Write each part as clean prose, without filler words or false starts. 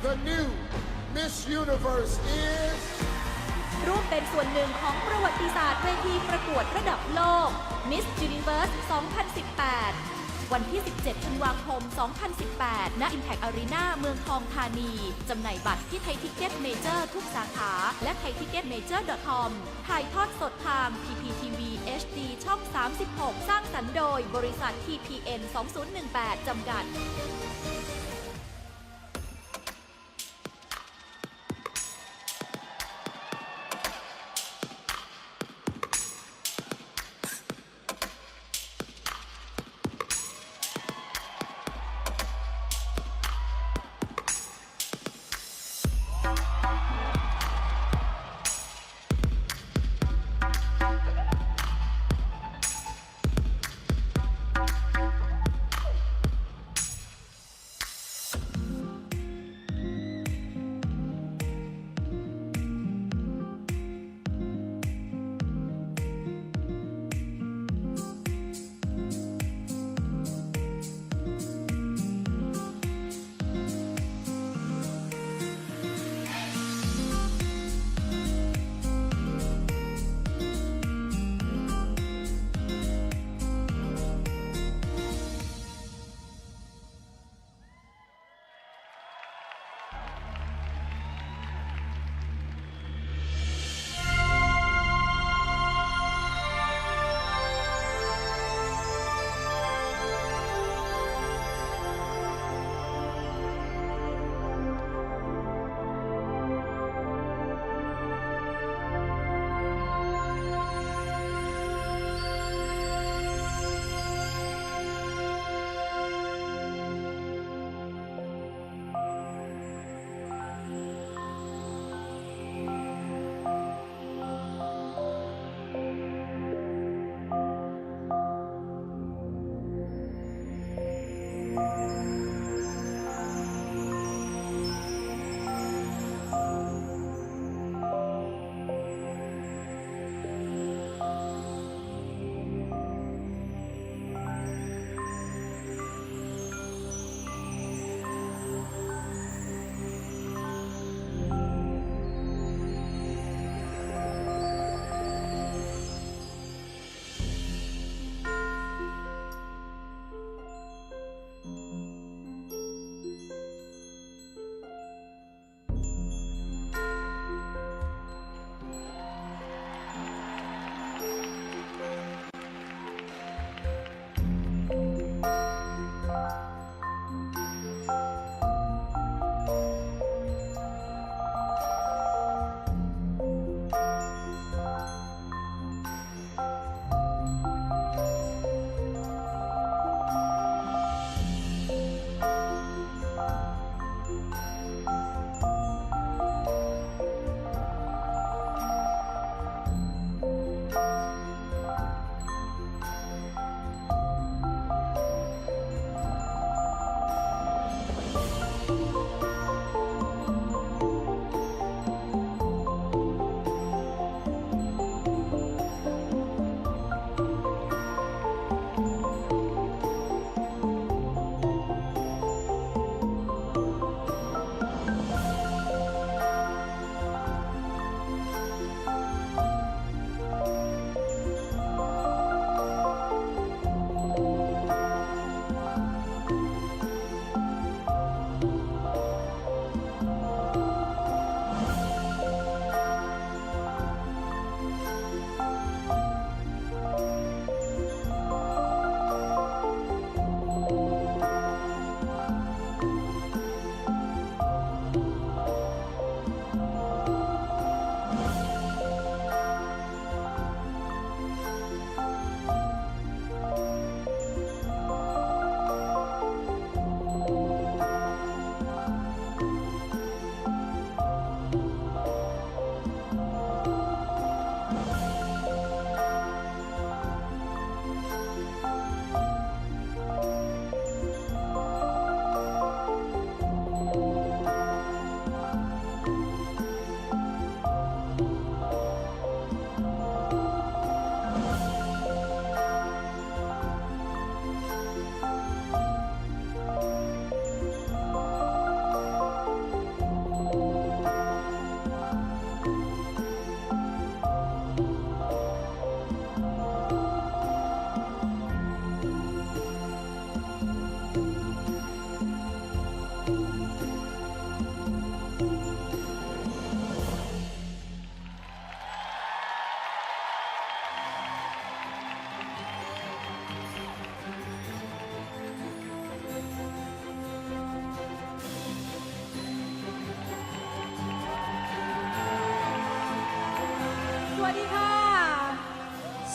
The new Miss Universe is ร่วมเป็นส่วนหนึ่งของประวัติศาสตร์เวทีประกวดระดับโลก Miss Universe 2018 วันที่ 17 ธันวาคม 2018 ณ Impact Arena เมืองทองธานี จำหน่ายบัตรที่ไทยทิกเก็ตเมเจอร์ทุกสาขา และไทยทิกเก็ตเมเจอร์ .com ถ่ายทอดสดทาง PPTV HD ช่อง 36 สร้างสรรค์โดยบริษัท TPN 2018 จำกัด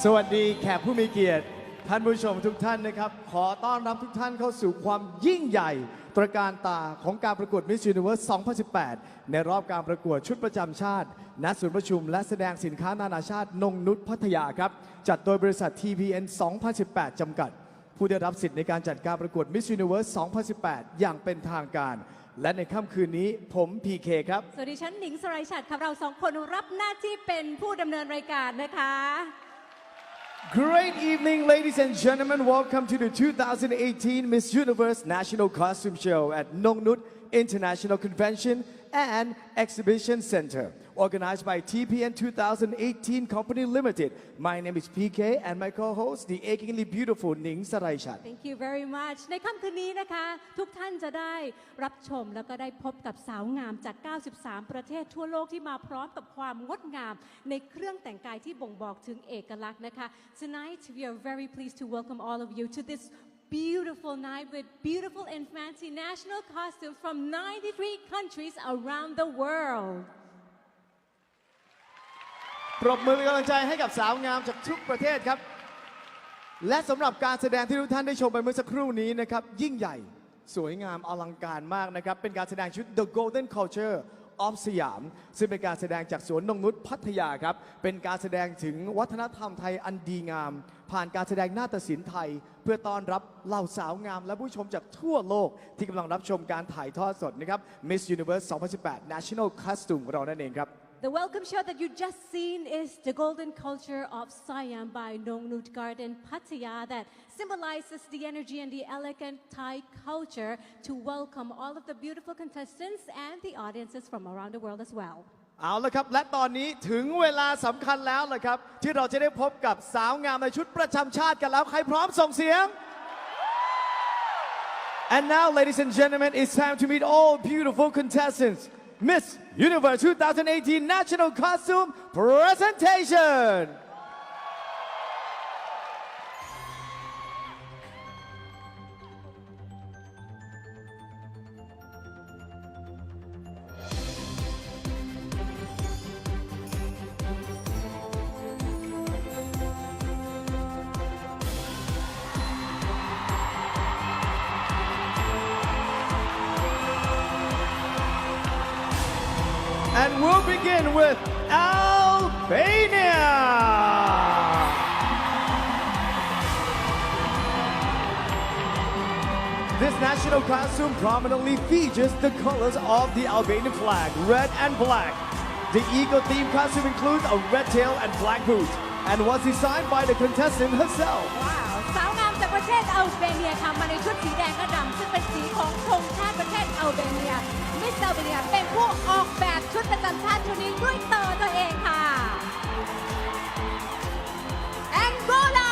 สวัสดีแขกผู้มีเกียรติท่านผู้ชมทุกท่านนะครับ ขอต้อนรับทุกท่านเข้าสู่ความยิ่งใหญ่ตระการตาของการประกวด Miss Universe 2018 ในรอบการประกวดชุดประจำชาติณศูนย์ประชุมและแสดงสินค้านานาชาตินงนุชพัทยาครับจัดโดยบริษัท TPN 2018 จำกัด ผู้ได้รับสิทธิ์ในการจัดการประกวด Miss Universe 2018 อย่างเป็นทางการ และในค่ำคืนนี้ผม PK ครับ สวัสดีฉันหนิงสไรฉัตรครับเราสองคนรับหน้าที่เป็นผู้ดำเนินรายการนะคะ Great evening, ladies and gentlemen. Welcome to the 2018 Miss Universe National Costume Show at Nong Nut International Convention and Exhibition Center, organized by TPN 2018 Company Limited. My name is PK and my co-host, the achingly beautiful Ning Saraichat. Thank you very much ในค่ำคืนนี้นะคะทุกท่านจะได้รับชมแล้วก็ได้พบกับสาวงามจาก 93 ประเทศทั่วโลกที่มาพร้อมกับความงดงามในเครื่องแต่งกายที่บ่งบอกถึงเอกลักษณ์นะคะ Tonight we are very pleased to welcome all of you to this beautiful night with beautiful and fancy national costumes from 93 countries around the world ปรบมือเป็นกำลังใจให้กับสาวงามจากทุกประเทศครับ และสำหรับการแสดงที่ทุกท่านได้ชมไปเมื่อสักครู่นี้นะครับยิ่งใหญ่สวยงามอลังการมากนะครับเป็นการแสดงชุด The Golden Culture of สยามซึ่งเป็นการแสดงจากสวนนงนุชพัทยาครับเป็นการแสดงถึงวัฒนธรรมไทยอันดีงาม ผ่านการแสดงนาฏศิลป์ไทย เพื่อต้อนรับเหล่าสาวงามและผู้ชมจากทั่วโลกที่กำลังรับชมการถ่ายทอดสดนะครับ Miss Universe 2018 National Costume ของเรานั่นเองครับ The welcome show that you just seen is the golden culture of Siam by Nong Nut Garden Pattaya that symbolizes the energy and the elegant Thai culture to welcome all of the beautiful contestants and the audiences from around the world as well. เอาละครับและตอนนี้ถึงเวลาสำคัญแล้วล่ะครับที่เราจะได้พบกับสาวงามในชุดประจำชาติกันแล้วใครพร้อมส่งเสียง And now ladies and gentlemen it's time to meet all beautiful contestants Miss Universe 2018 National Costume Presentation And we'll begin with Albania. This national costume prominently features the colors of the Albanian flag, red and black. The eco-themed costume includes a red tail and black boots and was designed by the contestant herself. ว้าวสาวงามจากประเทศอัลเบเนียค่ะมาในชุดสีแดงกระด่ำซึ่งเป็นสีของธงชาติประเทศอัลเบเนียมิสอัลเบเนียเป็นผู้ออกแบบชุดประจำชาติชุดนี้ด้วยตัวเองค่ะ Angola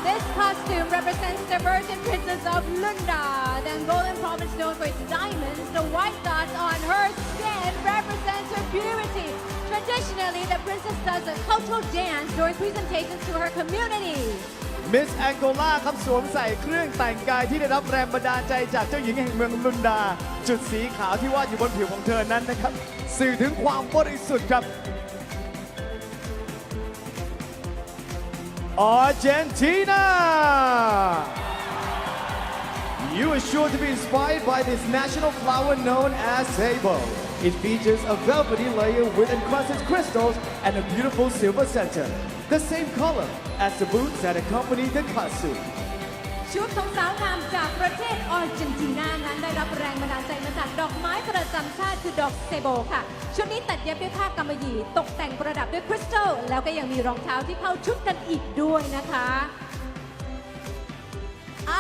This costume represents the Virgin Princess of Lunda the Angolan province known for its diamonds the white dots on her skin represent her purity Traditionally the princess does a cultural dance during presentations to her community Miss Angola ครับสวมใส่เครื่องแต่งกายที่ได้รับแรงบันดาลใจจากเจ้าหญิงแห่งเมืองลุนดาจุดสีขาวที่วาดอยู่บนผิวของเธอนั้นนะครับสื่อถึงความบริสุทธิ์ครับ Argentina You are sure to be inspired by this national flower known as sable It features a velvety layer with encrusted crystals and a beautiful silver center the same color as the boots that accompany the costume ชุดของสาวงามจากประเทศอาร์เจนตินานั้นได้รับแรงบันดาลใจมาจากดอกไม้ประจำชาติคือดอกเซโบค่ะชุดนี้ตัดเย็บด้วยผ้ากำมะหยี่ตกแต่งประดับด้วยคริสตัลแล้วก็ยังมีรองเท้าที่เข้าชุดกันอีกด้วยนะคะ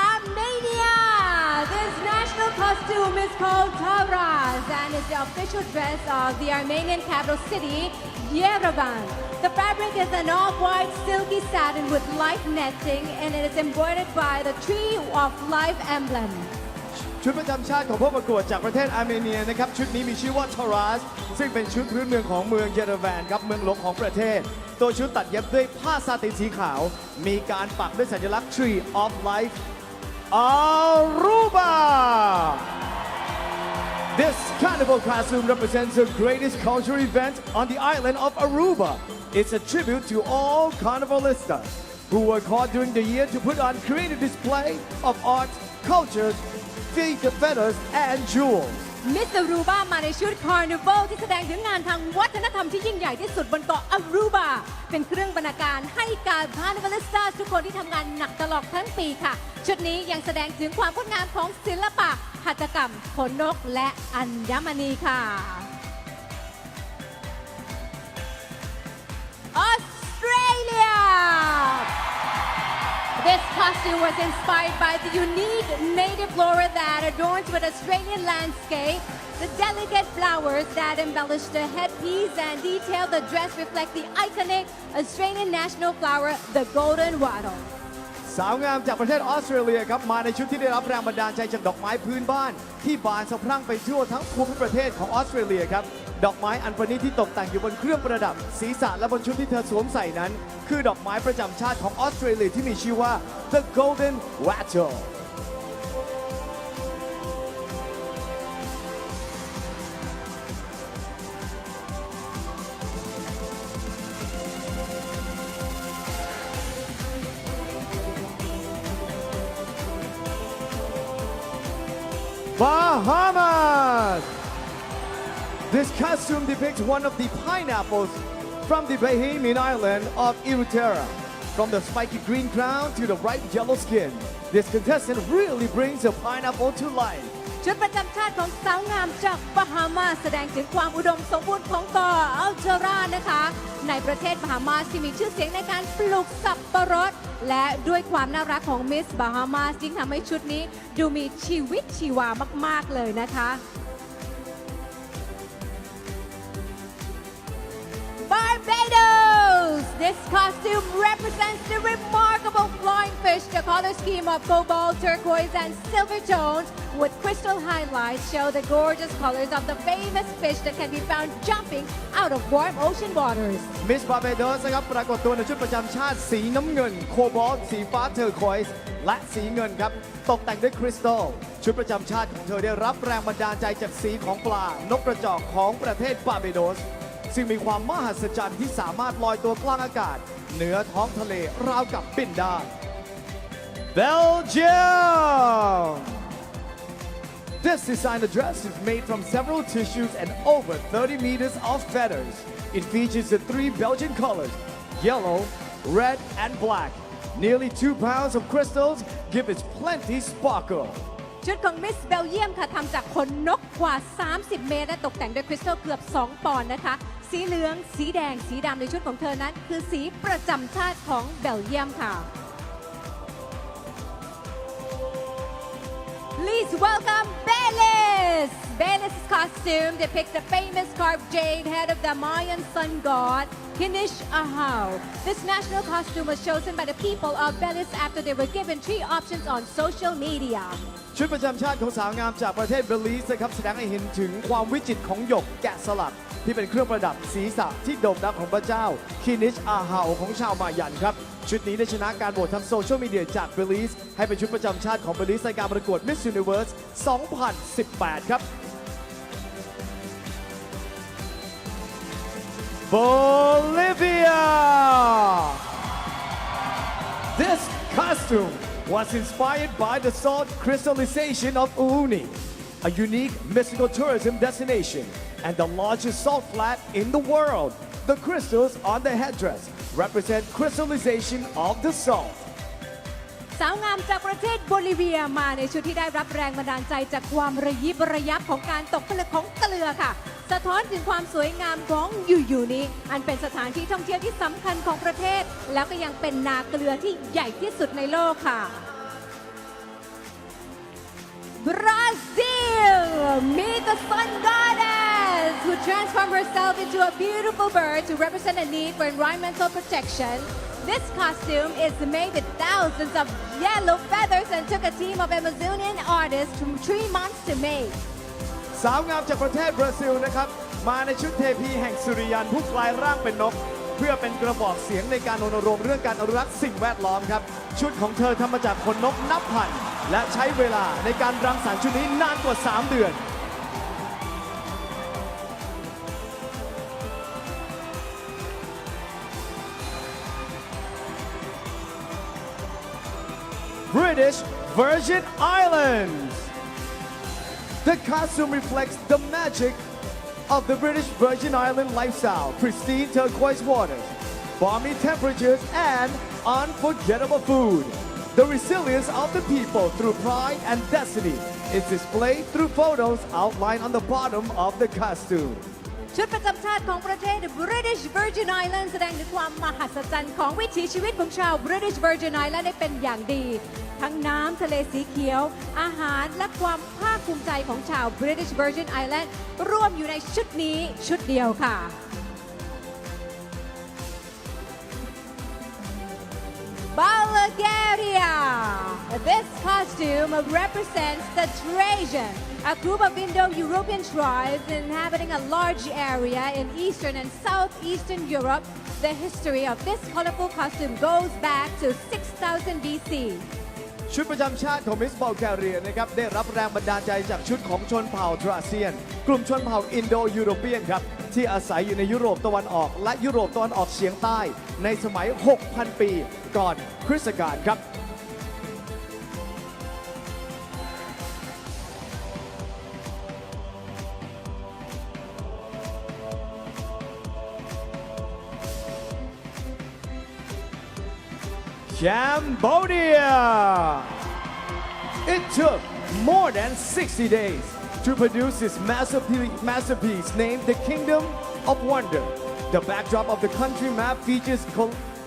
Armenia This national costume is called Taraz and is the official dress of the Armenian capital city Yerevan The fabric is an off-white silky satin with light netting and it is embroidered by the Tree of Life emblem ชุดประจำชาติของผู้ประกวดจากประเทศอาร์เมเนียนะครับชุดนี้มีชื่อว่าทารัสซึ่งเป็นชุดพื้นเมืองของเมืองเยเรวันครับเมืองหลวงของประเทศตัวชุดตัดเย็บด้วยผ้าซาตินสีขาวมีการปักด้วยสัญลักษณ์ Tree of Life Aruba This carnival costume represents the greatest cultural event on the island of Aruba. It's a tribute to all carnivalistas who work hard during the year to put on creative display of art, cultures, feathers, and jewels. มิส อารูบามาในชุดคาร์นิวัลที่แสดงถึงงานทางวัฒนธรรมที่ยิ่งใหญ่ที่สุดบนเกาะอารูบาเป็นเครื่องบรรณาการให้กับคาร์นิวัลิสต้าทุกคนที่ทำงานหนักตลอดทั้งปีค่ะ ชุดนี้ยังแสดงถึงความงดงามของศิลปะหัตถกรรมขนนกและอัญมณีค่ะ Australia This costume was inspired by the unique native flora that adorns with Australian landscape. The delicate flowers that embellish the headpiece and detail the dress reflect the iconic Australian national flower, the golden wattle. สาวงามจากประเทศออสเตรเลียครับมาในชุดที่ได้รับแรงบันดาลใจจากดอกไม้พื้นบ้าน ที่บานสะพรั่งไปทั่วทั้งภูมิประเทศของออสเตรเลียครับดอกไม้อันประณีตที่ตกแต่งอยู่บนเครื่องประดับศีรษะและบนชุดที่เธอสวมใส่นั้น คือดอกไม้ประจำชาติของออสเตรเลียที่มีชื่อว่า the golden wattle Bahamas! This costume depicts one of the pineapples from the Bahamian island of Eleuthera. From the spiky green crown to the ripe yellow skin, this contestant really brings the pineapple to life. ชุดประจำชาติของสาวงามจากบาฮามาแสดงถึงความอุดมสมบูรณ์ของเกาะอัลเจรานะคะ ในประเทศบาฮามาที่มีชื่อเสียงในการปลูกสับปะรด และด้วยความน่ารักของมิสบาฮามายิ่งทำให้ชุดนี้ดูมีชีวิตชีวามากๆเลยนะคะ Barbados! This costume represents the remarkable flying fish. The color scheme of cobalt, turquoise, and silver tones with crystal highlights show the gorgeous colors of the famous fish that can be found jumping out of warm ocean waters. Miss Barbados นะครับปรากฏตัวในชุดประจำชาติสีน้ำเงินโคบอลต์สีฟ้าเทอร์ควอยส์และสีเงินครับตกแต่งด้วยคริสตัลชุดประจำชาติของเธอได้รับแรงบันดาลใจจากสีของปลานกกระจอกของประเทศบาร์เบโดสซึ่งมีความมหัศจรรย์ที่สามารถลอยตัวกลางอากาศเหนือท้องทะเลราวกับบินได้ Belgium This designer dress is made from several tissues and over 30 meters of feathers. It features the three Belgian colors, yellow, red, and black. Nearly 2 pounds of crystals give it plenty sparkle. ชุดของมิสเบลเยียมค่ะทำจากขนนกกว่า 30 เมตรและตกแต่งด้วยคริสตัลเกือบ 2 ปอนด์นะคะ สีเหลือง สีแดง สีดำในชุดของเธอนั้น คือสีประจำชาติของเบลเยียมค่ะ Please welcome Belis! Belis' costume depicts the famous carved jade head of the Mayan sun god, Kinish Ahau. This national costume was chosen by the people of Belis after they were given 3 options on social media. ชุดประจำชาติของสาวงามจากประเทศเบลีสนะครับแสดงให้เห็นถึงความวิจิตรของหยกแกะสลักที่เป็นเครื่องประดับศีรษะที่โด่งดังของพระเจ้าคินิชอาฮาวของชาวมายันครับชุดนี้ได้ชนะการโหวตทางโซเชียลมีเดียจากเบลีสให้เป็นชุดประจำชาติของเบลีสในการประกวด Miss Universe 2018 ครับ Bolivia This costume was inspired by the salt crystallization of Uyuni, a unique mystical tourism destination and the largest salt flat in the world. The crystals on the headdress represent crystallization of the salt. สาวงามจากประเทศโบลิเวียมาในชุดที่ได้รับแรงบันดาลใจจากความระยิบระยับของการตกผลึกของเกลือค่ะ สะท้อนถึงความสวยงามของยูนี้อันเป็นสถานที่ท่องเที่ยวที่สำคัญของประเทศแล้วก็ยังเป็นนาเกลือที่ใหญ่ที่สุดในโลกค่ะ Brazil! Meet the sun goddess who transformed herself into a beautiful bird to represent a need for environmental protection. This costume is made with thousands of yellow feathers and took a team of Amazonian artists from 3 months to make. สาวงามจากประเทศบราซิลนะครับมาในชุดเทพีแห่งสุริยันผู้กลายร่างเป็นนกเพื่อเป็นกระบอกเสียงในการรณรงค์เรื่องการอนุรักษ์สิ่งแวดล้อมครับชุดของเธอทำมาจากขนนกนับพันและใช้เวลาในการรังสรรค์ชุดนี้นานกว่า3 เดือน British Virgin Islands. The costume reflects the magic of the British Virgin Island lifestyle, pristine turquoise waters, balmy temperatures, and unforgettable food. The resilience of the people through pride and destiny is displayed through photos outlined on the bottom of the costume. ชุดประจำชาติของประเทศ British Virgin Islands แสดงถึงความมหัศจรรย์ของวิถีชีวิตของชาว British Virgin Islands ได้เป็นอย่างดี ทั้งน้ำทะเลสีเขียว อาหารและความภาคภูมิใจของชาว British Virgin Islands ร่วมอยู่ในชุดนี้ชุดเดียวค่ะ Bulgaria. This costume represents the Trajan, a group of Indo-European tribes inhabiting a large area in Eastern and Southeastern Europe. The history of this colorful costume goes back to 6000 BC. ชุดประจำชาติของมิส บัลแกเรียนะครับได้รับแรงบันดาลใจจากชุดของชนเผ่าทราเซียน กลุ่มชนเผ่าอินโดยูโรเปียนครับที่อาศัยอยู่ในยุโรปตะวันออกและยุโรปตะวันออกเฉียงใต้ในสมัย 6,000 ปีก่อนคริสตกาลครับ Cambodia. It took more than 60 days to produce this masterpiece named the Kingdom of Wonder. The backdrop of the country map features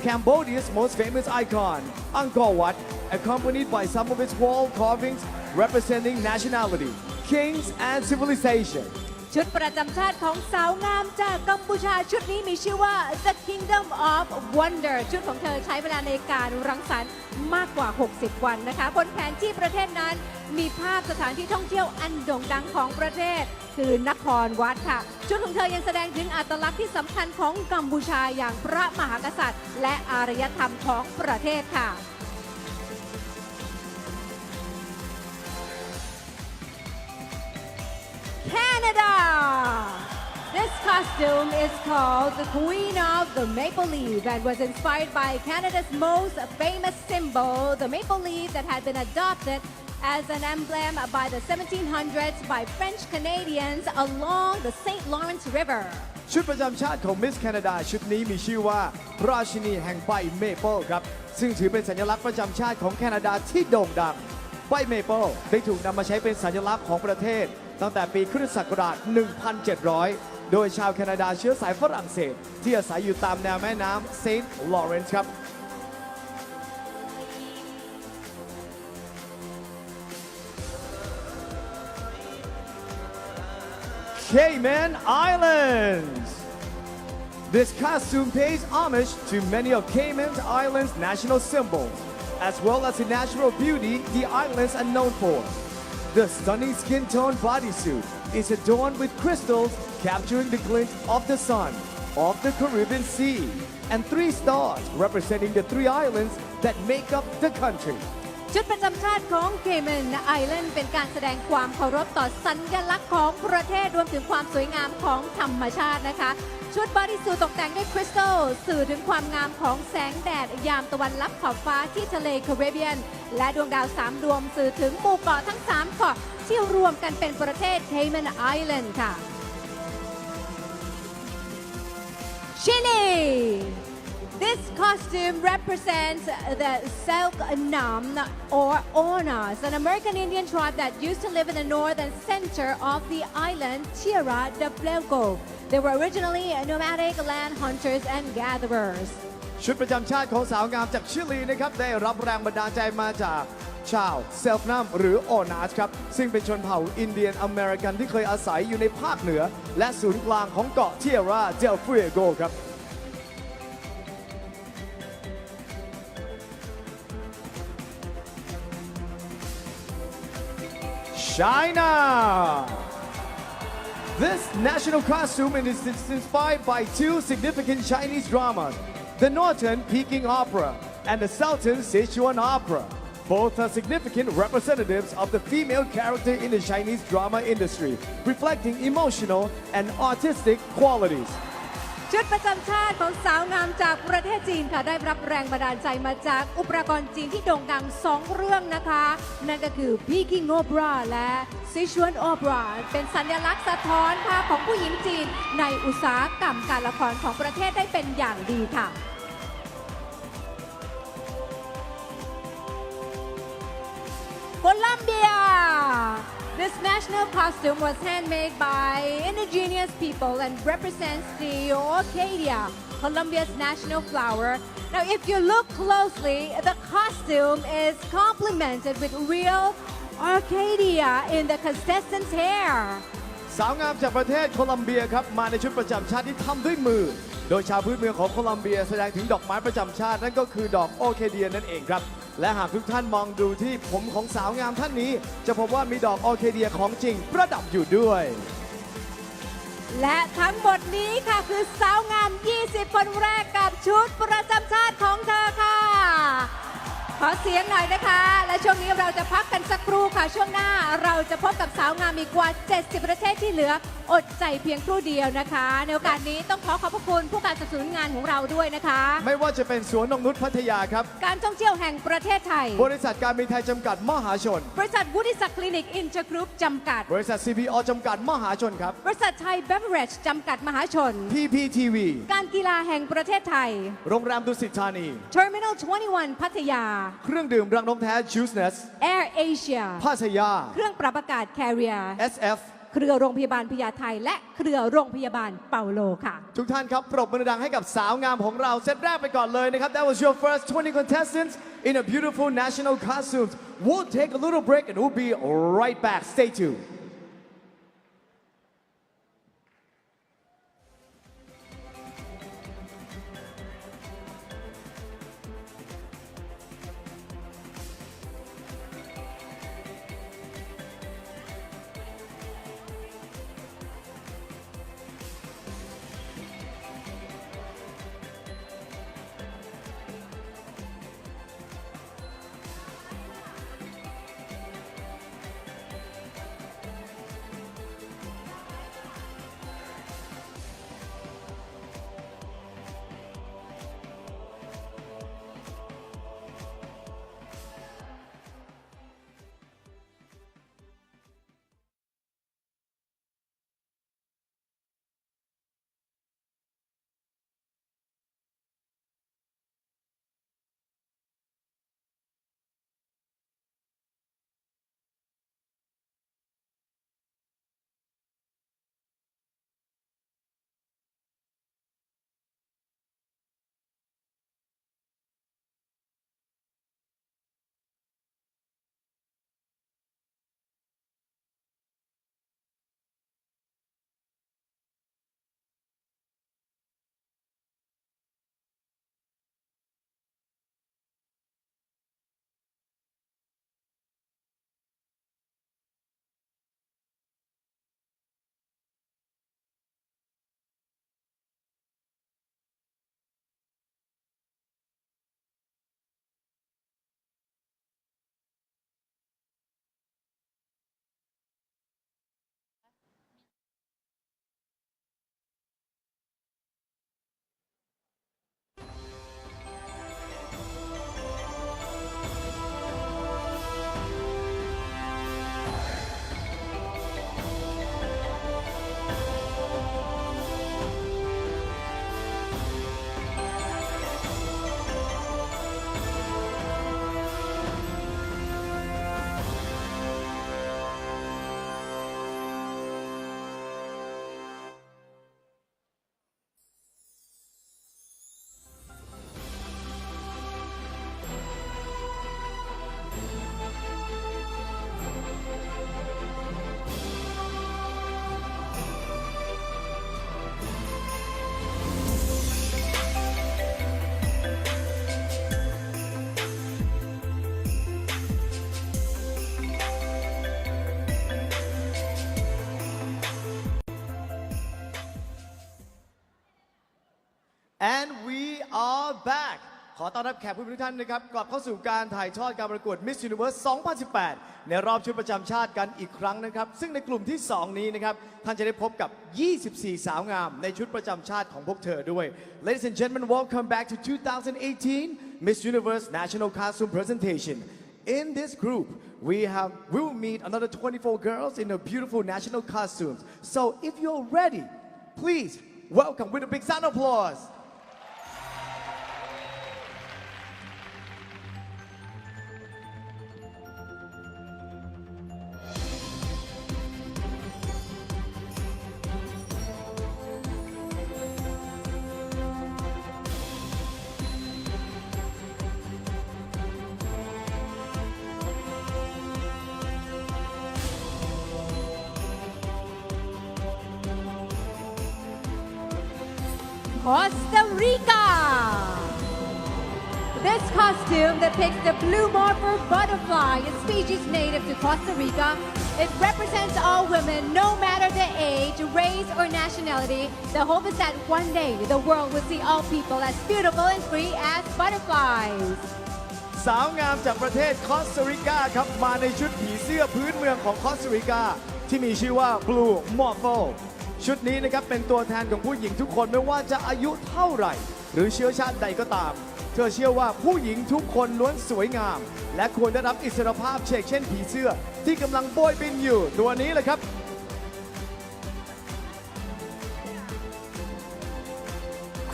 Cambodia's most famous icon, Angkor Wat, accompanied by some of its wall carvings representing nationality, kings, and civilization. ชุดประจำชาติของสาวงามจากกัมพูชาชุดนี้มีชื่อว่า The Kingdom of Wonder ชุดของเธอใช้เวลาในการรังสรรค์มากกว่า 60 วันนะคะบนแผนที่ประเทศนั้นมีภาพสถานที่ท่องเที่ยวอันโด่งดังของประเทศคือนครวัดค่ะชุดของเธอยังแสดงถึงอัตลักษณ์ที่สำคัญของกัมพูชาอย่างพระมหากษัตริย์และอารยธรรมของประเทศค่ะCanada. This costume is called the Queen of the Maple Leaf and was inspired by Canada's most famous symbol, the maple leaf that had been adopted as an emblem by the 1700s by French Canadians along the St. Lawrence River. ชุดประจำชาติของมิสแคนาดาชุดนี้มีชื่อว่าราชินีแห่งใบเมเปิลครับซึ่งถือเป็นสัญลักษณ์ประจำชาติของแคนาดาที่โด่งดังใบเมเปิลได้ถูกนำมาใช้เป็นสัญลักษณ์ของประเทศตั้งแต่ปีคริสตศักราช 1700 โดยชาวแคนาดาเชื้อสายฝรั่งเศสที่อาศัยอยู่ตามแนวแม่น้ำเซนต์ลอเรนซ์ครับ Cayman Islands. This costume pays homage to many of Cayman Islands' national symbols, as well as the natural beauty the islands are known for. The stunning skin tone bodysuit is adorned with crystals capturing the glint of the sun, of the Caribbean Sea, and 3 stars representing the 3 islands that make up the country. ชุดประจำชาติของ Cayman Island เป็นการแสดงความเคารพต่อสัญลักษณ์ของประเทศรวมถึงความสวยงามของธรรมชาตินะคะชุดบอดี้สูทตกแต่งด้วยคริสตัลสื่อถึงความงามของแสงแดดยามตะวันลับขอบฟ้าที่ทะเลแคริบเบียนและดวงดาว3 ดวงสื่อถึงหมู่เกาะทั้ง3 เกาะที่รวมกันเป็นประเทศ Cayman Island ค่ะ Chile. This costume represents the Selknam or Onas, an American Indian tribe that used to live in the north and center of the island Tierra del Fuego. They were originally nomadic land hunters and gatherers. ชุดประจำชาติของสาวงามจากชิลีนะครับได้รับแรงบันดาลใจมาจากชาวเซลฟ์นัมหรือโอนาสครับซึ่งเป็นชนเผ่าอินเดียนอเมริกันที่เคยอาศัยอยู่ในภาคเหนือและศูนย์กลางของเกาะเทียร่าเดลฟูเอโกครับ China. This national costume is inspired by 2 significant Chinese dramas, the Northern Peking Opera and the Southern Sichuan Opera. Both are significant representatives of the female character in the Chinese drama industry, reflecting emotional and artistic qualities. ชุดประจำชาติของสาวงามจากประเทศจีนค่ะได้รับแรงบันดาลใจมาจากอุปกรณ์จีนที่โด่งดัง2 เรื่องนะคะนั่นก็คือ Peking Opera และ Sichuan Opera เป็นสัญลักษณ์สะท้อนภาพของผู้หญิงจีนในอุตสาหกรรมการละครของประเทศได้เป็นอย่างดีค่ะ Colombia. This national costume was handmade by indigenous people and represents the orchidea, Colombia's national flower. Now, if you look closely, the costume is complemented with real orchidea in the contestants' hair. สาวงามจากประเทศโคลัมเบียครับมาในชุดประจำชาติที่ทำด้วยมือ โดยชาวพื้นเมืองของโคลัมเบียแสดงถึงดอกไม้ประจำชาตินั่นก็คือดอกโอเคเดียนั่นเองครับและหากทุกท่านมองดูที่ผมของสาวงามท่านนี้ จะพบว่ามีดอกโอเคเดียของจริงประดับอยู่ด้วย และทั้งหมดนี้ค่ะคือสาวงาม 20 คนแรกกับชุดประจำชาติของเธอค่ะ ขอเสียงหน่อยนะคะ และช่วงนี้เราจะพักกันสักครู่ค่ะ ช่วงหน้าเราจะพบกับสาวงามอีกกว่า 70 ประเทศที่เหลืออดใจเพียงครู่เดียวนะคะ ในโอกาสนี้ต้องขอขอบพระคุณผู้การสนับสนุนงานของเราด้วยนะคะ ไม่ว่าจะเป็นสวนนงนุชพัทยาครับ การท่องเที่ยวแห่งประเทศไทย บริษัทการบินไทยจำกัดมหาชน บริษัทวุฒิศักดิ์คลินิกอินเตอร์กรุ๊ปจำกัด บริษัท CPO จำกัดมหาชนครับ บริษัทไทยเบเวอเรจจำกัดมหาชน PPTV การกีฬาแห่งประเทศไทย โรงแรมดุสิตธานี Terminal 21 พัทยา เครื่องดื่มรังนกแท้ Juiceness Air Asia พัทยา เครื่องปรับอากาศ Carrier SF เครือโรงพยาบาลพญาไทและเครือโรงพยาบาลเปาโลค่ะ ทุกท่านครับปรบมือดังให้กับสาวงามของเราเซตแรกไปก่อนเลยนะครับ That was your first 20 contestants in a beautiful national costumes. We'll take a little break and we'll be right back. Stay tuned. And we are back. ขอต้อนรับแขกผู้มีทุกท่านนะครับกลับเข้าสู่การถ่ายทอดการประกวด Miss Universe 2018 ในรอบชุดประจำชาติกันอีกครั้งนะครับซึ่งในกลุ่มที่ 2 นี้นะครับท่านจะได้พบกับ 24 สาวงามในชุดประจำชาติของพวกเธอด้วย Ladies and gentlemen, welcome back to 2018 Miss Universe National Costume Presentation. In this group, we will meet another 24 girls in their beautiful national costumes. So if you're ready, please welcome with a big sound of applause. Costa Rica. This costume depicts the blue morpher butterfly, a species native to Costa Rica. It represents all women, no matter the age, race, or nationality. The hope is that one day the world will see all people as beautiful and free as butterflies. สาวงามจากประเทศคอสตาริกาครับมาในชุดผีเสื้อพื้นเมืองของคอสตาริกาที่มีชื่อว่า Blue Morphle ชุดนี้นะครับเป็นตัวแทนของผู้หญิงทุกคนไม่ว่าจะอายุเท่าไหร่ หรือเชื้อชาติใดก็ตาม เธอเชื่อว่าผู้หญิงทุกคนล้วนสวยงาม และควรได้รับอิสรภาพเชกเช่นผีเสื้อที่กำลังโบยบินอยู่ตัวนี้แหละครับ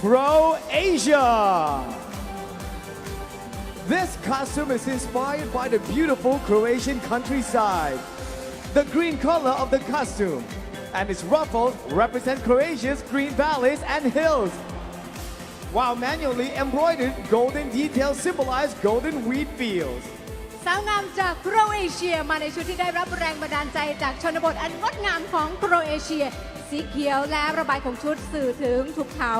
Croatia. This costume is inspired by the beautiful Croatian countryside. The green color of the costume and its ruffles represent Croatia's green valleys and hills, while manually embroidered golden details symbolize golden wheat fields. สาวงามจากโครเอเชียมาในชุดที่ได้รับแรงบันดาลใจจากชนบทอันงดงามของโครเอเชีย สีเขียวและระบายของชุดสื่อถึงภูเขา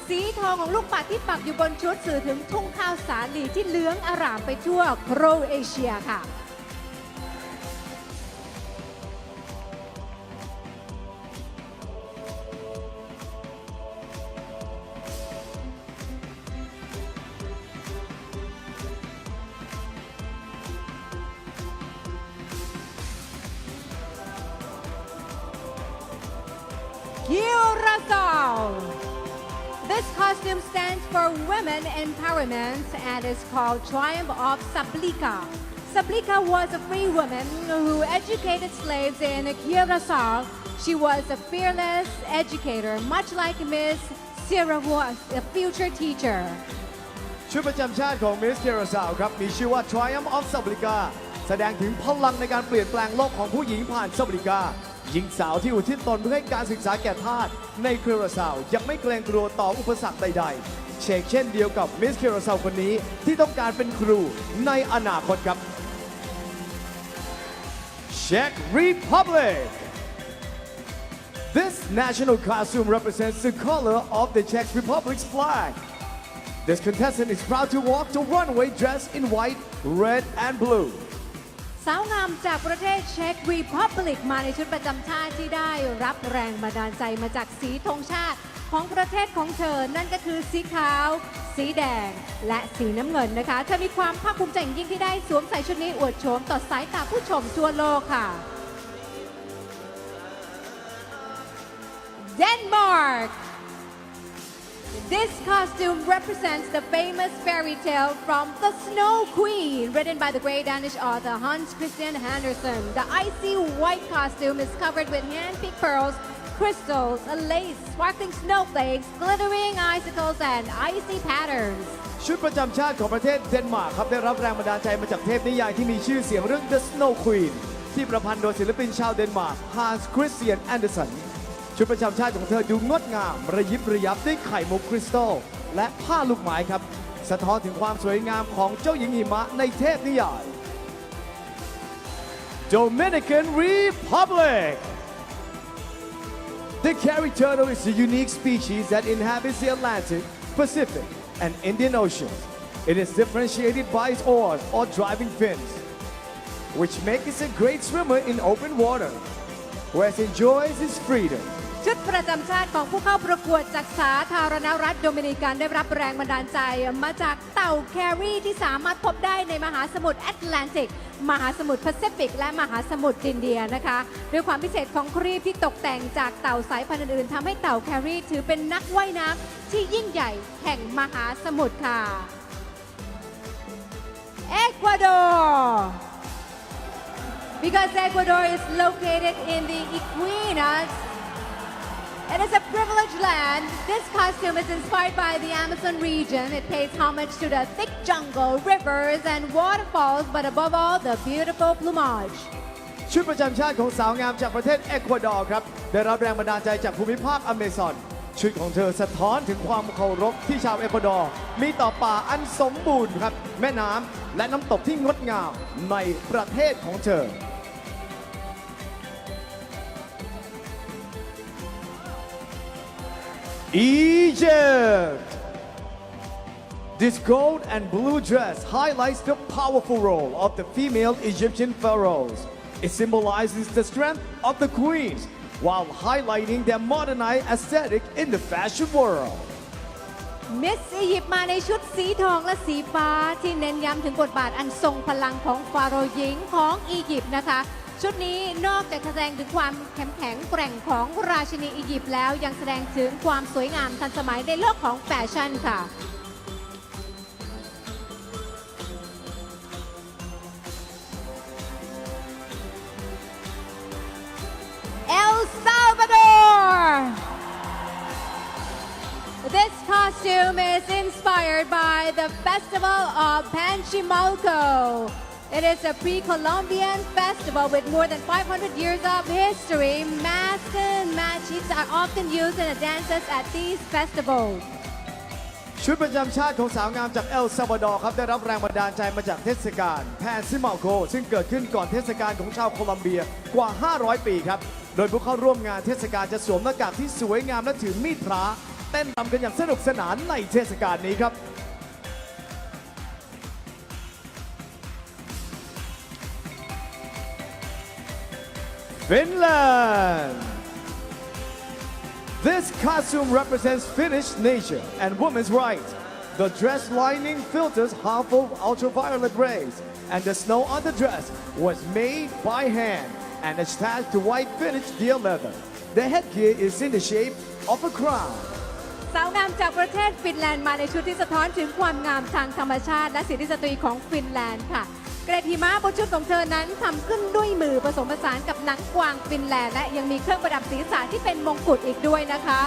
สีทองของลูกปัดที่ปักอยู่บนชุดสื่อถึงทุ่งข้าวสาลีที่เหลืองอร่ามไปทั่วโครเอเชียค่ะ Curacao. This costume stands for Women Empowerment and is called Triumph of Sablica. Sablica was a free woman who educated slaves in Curacao. She was a fearless educator, much like Miss Sierra was a future teacher. ชุดประจำชาติของ Miss Curacao ครับมีชื่อว่า Triumph of Sablica แสดงถึงพลังในการเปลี่ยนแปลงโลกของผู้หญิงผ่าน Sablica หญิงสาวที่อุทิศตนเพื่อให้การศึกษาแก่ทาสในเคราซาวยังไม่เกรงกลัวต่ออุปสรรคใดๆเชกเช่นเดียวกับมิสเคราซาวคนนี้ที่ต้องการเป็นครูในอนาคตครับ Czech Republic. This national costume represents the color of the Czech Republic's flag. This contestant is proud to walk the runway dressed in white, red, and blue. สาวงามจากประเทศเช็กรีพับลิกมาในชุดประจำชาติที่ได้รับแรงบันดาลใจมาจากสีธงชาติของประเทศของเธอนั่นก็คือสีขาว สีแดง และสีน้ำเงินนะคะเธอมีความภาคภูมิใจยิ่งที่ได้สวมใส่ชุดนี้อวดโฉมต่อสายตาผู้ชมทั่วโลกค่ะ Denmark. This costume represents the famous fairy tale from The Snow Queen, written by the great Danish author Hans Christian Andersen. The icy white costume is covered with hand-picked pearls, crystals, lace, sparkling snowflakes, glittering icicles, and icy patterns. ชุดประจำชาติของประเทศเดนมาร์กครับได้รับแรงบันดาลใจมาจากเทพนิยายที่มีชื่อเสียงเรื่อง The Snow Queen ที่ประพันธ์โดยศิลปินชาวเดนมาร์ก Hans Christian Andersenชุดประจำชาติของเธอดูงดงามระยิบระยับด้วยไข่มุกคริสตัลและผ้าลูกไม้ครับสะท้อนถึงความสวยงามของเจ้าหญิงหิมะในเทพนิยาย Dominican Republic. The Carry turtle is a unique species that inhabits the Atlantic, Pacific, and Indian Oceans. It is differentiated by its oars or driving fins, which make it a great swimmer in open water, where it enjoys its freedom. ชุดประจำชาติของผู้เข้าประกวดจากสาธารณรัฐโดมินิกันได้รับแรงบันดาลใจมาจากเต่าแครีที่สามารถพบได้ในมหาสมุทรแอตแลนติกมหาสมุทรแปซิฟิกและมหาสมุทรอินเดียนะคะด้วยความพิเศษของครีบที่ตกแต่งจากเต่าสายพันธุ์อื่นๆทำให้เต่าแครีถือเป็นนักว่ายน้ำที่ยิ่งใหญ่แห่งมหาสมุทรค่ะเอกวาดอร์ Because Ecuador is located in the Equinas, it is a privileged land. This costume is inspired by the Amazon region. It pays homage to the thick jungle, rivers, and waterfalls, but above all, the beautiful plumage. ชุดประจำชาติของสาวงามจากประเทศเอกวาดอร์ครับได้รับแรงบันดาลใจจากภูมิภาคอเมซอนชุดของเธอสะท้อนถึงความเคารพที่ชาวเอกวาดอร์มีต่อป่าอันสมบูรณ์ครับแม่น้ำและน้ำตกที่งดงามในประเทศของเธอEgypt. This gold and blue dress highlights the powerful role of the female Egyptian pharaohs. It symbolizes the strength of the queens while highlighting their modernized aesthetic in the fashion world. มิสอียิปต์มาในชุดสีทองและสีฟ้าที่เน้นย้ำถึงบทบาทอันทรงพลังของฟาโรห์หญิงของอียิปต์นะคะชุดนี้นอกจากแสดงถึงความแข็งแกร่งของราชินีอียิปต์แล้วยังแสดงถึงความสวยงามทันสมัยในโลกของแฟชั่นค่ะ El Salvador This costume is inspired by the festival of Panchimalco. It is a pre-Columbian festival with more than 500 years of history. Masks and matches are often used in the dances at these festivals. ชุดประจำชาติของสาวงามจากเอลซัลวาดอร์ครับได้รับแรงบันดาลใจมาจากเทศกาลแพนซิมาโกซึ่งเกิดขึ้นก่อนเทศกาลของชาวโคลัมเบียกว่า 500 ปีครับโดยผู้เข้าร่วมงานเทศกาลจะสวมหน้ากากที่สวยงามและถือมีดพระเต้นรำกันอย่างสนุกสนานในเทศกาลนี้ครับ Finland. This costume represents Finnish nature and women's rights. The dress lining filters harmful ultraviolet rays, and the snow on the dress was made by hand and attached to white Finnish deer leather. The headgear is in the shape of a crown. สาวงามจากประเทศฟินแลนด์มาในชุดที่สะท้อนถึงความงามทางธรรมชาติและสิทธิสตรีของฟินแลนด์ค่ะเกรดหิมะบนชุดของเธอนั้นทำขึ้นด้วยมือผสมผสานกับหนังกวางฟินแลนด์และยังมีเครื่องประดับศีรษะที่เป็นมงกุฎอีกด้วยนะคะ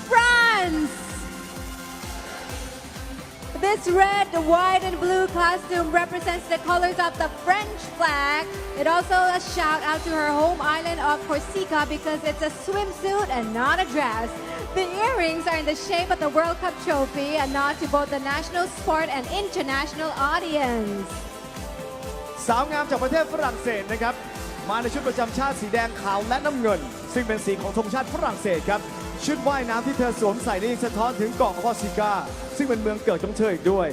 France This red, white, and blue costume represents the colors of the French flag. It also a shout out to her home island of Corsica because it's a swimsuit and not a dress. The earrings are in the shape of the World Cup trophy, a nod to both the national sport and international audience. สาวงามจากประเทศฝรั่งเศสนะครับมาในชุดประจำชาติสีแดงขาวและน้ำเงินซึ่งเป็นสีของธงชาติฝรั่งเศสครับชุดว่ายน้ำที่เธอสวมใส่นี่สะท้อนถึงเกาะคอร์ซิกาซึ่งเป็นเมืองเกิดของเธออีกด้วย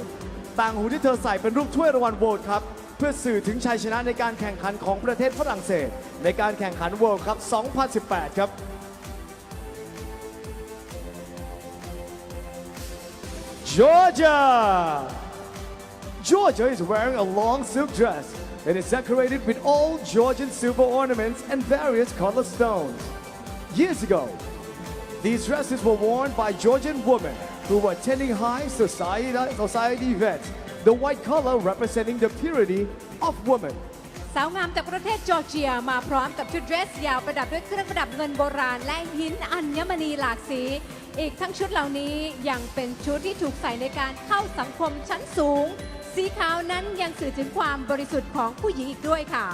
ต่างหูที่เธอใส่เป็นรูปถ้วยรางวัล World Cup เพื่อสื่อถึงชัยชนะในการแข่งขันของประเทศฝรั่งเศสในการแข่งขัน World Cup 2018 ครับ Georgia Georgia is wearing a long silk dress. It is decorated with old Georgian silver ornaments and various colored stones. Years ago, these dresses were worn by Georgian women who were attending high society events, the white color representing the purity of women. สาวงามจากประเทศจอร์เจียมาพร้อมกับชุดเดรสยาวประดับด้วยเครื่องประดับเงินโบราณและหินอัญมณีหลากสีอีกทั้งชุดเหล่านี้ยังเป็นชุดที่ถูกใส่ในการเข้าสังคมชั้นสูงสีขาวนั้นยังสื่อถึงความบริสุทธิ์ของผู้หญิงอีกด้วยค่ะ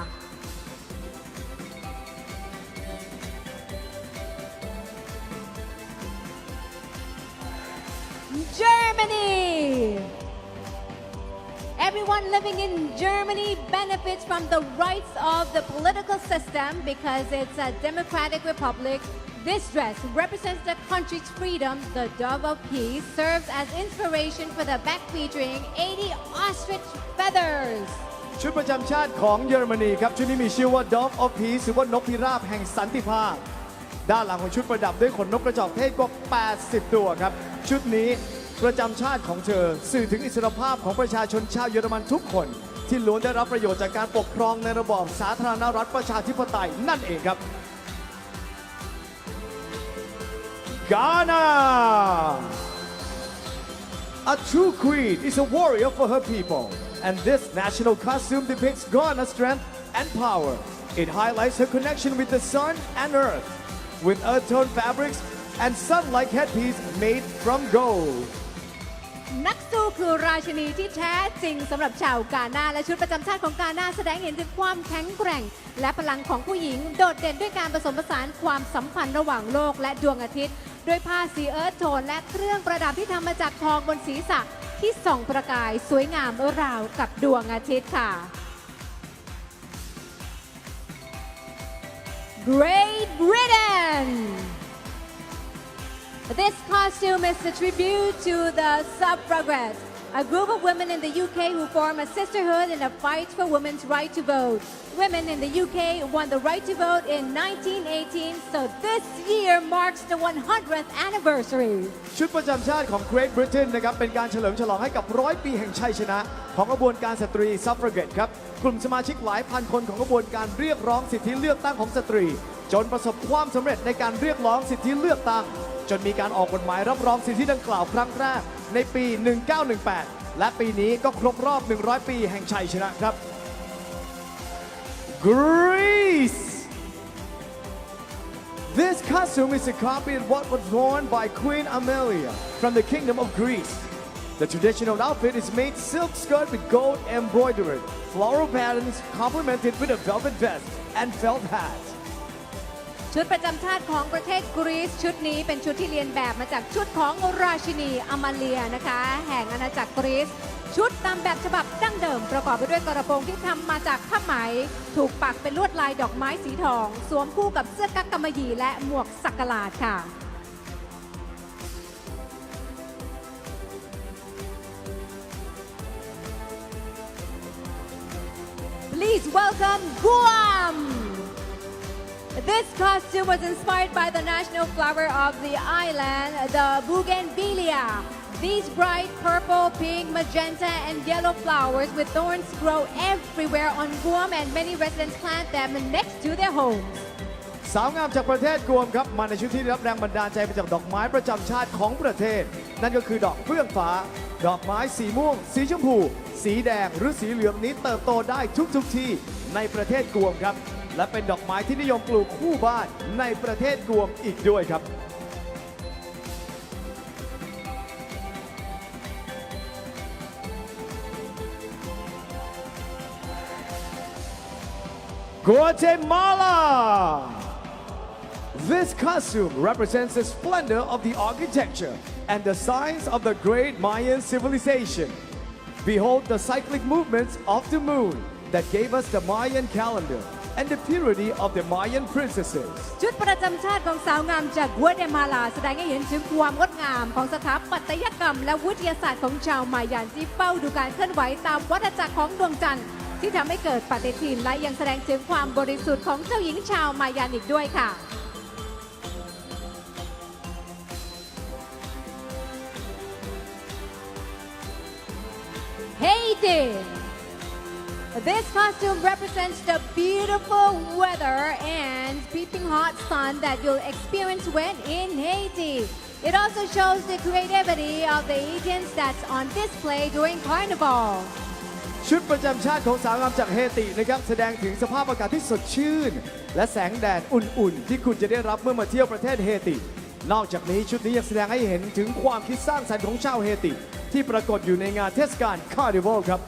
Germany Everyone living in Germany benefits from the rights of the political system because it's a democratic republic. This dress represents the country's freedom. The dove of peace serves as inspiration for the back featuring 80 ostrich feathers. ชุดประจำชาติของเยอรมนีครับชุดนี้มีชื่อว่า Dog of Peace หรือว่านกพิราบแห่งสันติภาพด้านหลังของชุดประดับด้วยขนนกกระจอกเทศกว่า 80 ตัวครับชุดนี้ประจำชาติของเธอสื่อถึงอิสรภาพของประชาชนชาวเยอรมันทุกคนที่ล้วนได้รับประโยชน์จากการปกครองในระบอบสาธารณรัฐประชาธิปไตยนั่นเองครับ Ghana A true queen is a warrior for her people and this national costume depicts Ghana's strength and power. It highlights her connection with the sun and earth with earth-tone fabrics and sun-like headpiece made from gold. นักสู้คือราชินีที่แท้จริงสำหรับชาวกาหน้าและชุดประจำชาติของกาหน้าแสดงเห็นถึงความแข็งแกร่งและพลังของผู้หญิงโดดเด่นด้วยการผสมผสานความสัมพันธ์ระหว่างโลกและดวงอาทิตย์ด้วยผ้าสีเอิร์ธโทนและเครื่องประดับที่ทำมาจากทองบนศีรษะที่ส่องประกายสวยงามราวกับดวงอาทิตย์ค่ะ Great Britain This costume is a tribute to the suffragettes, a group of women in the UK who form a sisterhood in a fight for women's right to vote. Women in the UK won the right to vote in 1918, so this year marks the 100th anniversary. ชุดประจำชาติของ Great Britain นะครับเป็นการเฉลิมฉลองให้กับ100 ปีแห่งชัยชนะของกระบวนการสตรี Suffragette ครับกลุ่มสมาชิกหลายพันคนของกระบวนการเรียกร้องสิทธิเลือกตั้งของสตรีจนประสบความสำเร็จในการเรียกร้องสิทธิเลือกตั้งจนมีการออกกฎหมายรับรองสิทธิดังกล่าวครั้งแรกในปี 1918 และปีนี้ก็ครบรอบ 100 ปีแห่งชัยชนะครับ Greece This costume is a copy of what was worn by Queen Amelia from the Kingdom of Greece. The traditional outfit is made silk skirt with gold embroidered, floral patterns complemented with a velvet vest and felt hat. ชุดประจำชาติของประเทศกรีซชุดนี้เป็นชุดที่เรียนแบบมาจากชุดของราชินีอมาเลียนะคะแห่งอาณาจักรกรีซชุดตามแบบฉบับดั้งเดิมประกอบไปด้วยกระโปรงที่ทำมาจากผ้าไหมถูกปักเป็นลวดลายดอกไม้สีทองสวมคู่กับเสื้อกั๊กกำมะหยี่และหมวกสักหลาดค่ะ Please welcome Guam This costume was inspired by the national flower of the island, the bougainvillea. These bright purple, pink, magenta, and yellow flowers with thorns grow everywhere on Guam, and many residents plant them next to their homes. สาวงามจากประเทศกวมครับมาในชุดที่ได้รับแรงบันดาลใจมาจากดอกไม้ประจำชาติของประเทศ นั่นก็คือดอกเฟื่องฟ้า ดอกไม้สีม่วง สีชมพู สีแดงหรือสีเหลืองนี้เติบโตได้ทุกที่ในประเทศกวมครับและเป็นดอกไม้ที่นิยมปลูกคู่บ้านในประเทศกวมอีกด้วยครับ Guatemala This costume represents the splendor of the architecture and the signs of the great Mayan civilization. Behold the cyclic movements of the moon that gave us the Mayan calendar and the purity of the Mayan princesses. ชุดประจำชาติของสาวงามจากกัวเตมาลาแสดงให้เห็นถึงความงดงามของสถาปัตยกรรมและวิทยาศาสตร์ของชาวมายันที่เฝ้าดูการเคลื่อนไหวตามวัฏจักรของดวงจันทร์ที่ทำให้เกิดปฏิทินและยังแสดงถึงความบริสุทธิ์ของเจ้าหญิงชาวมายันอีกด้วยค่ะ Haiti This costume represents the beautiful weather and peeping hot sun that you'll experience when in Haiti. It also shows the creativity of the Haitians that's on display during Carnival. ชุดประจำชาติของสาวงามจากเฮตินะครับแสดงถึงสภาพอากาศที่สดชื่นและแสงแดดอุ่นๆที่คุณจะได้รับเมื่อมาเที่ยวประเทศเฮตินอกจากนี้ชุดนี้ยังแสดงให้เห็นถึงความคิดสร้างสรรค์ของชาวเฮติที่ปรากฏอยู่ในงานเทศกาลคาร์นิวัลครับ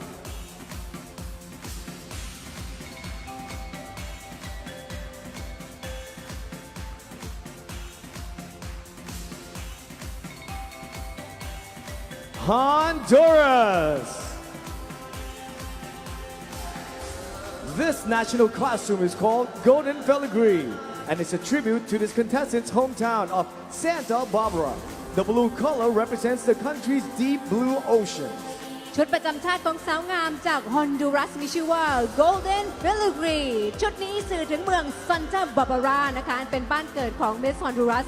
Honduras This national costume is called Golden Filigree and it's a tribute to this contestant's hometown of Santa Barbara. The blue color represents the country's deep blue ocean. ชุดประจำชาติของสาวงามจากฮอนดูรัสมีชื่อว่า Golden Filigree ชุดนี้สื่อถึงเมืองซันตาบาบารานะคะเป็นบ้านเกิดของ Miss Honduras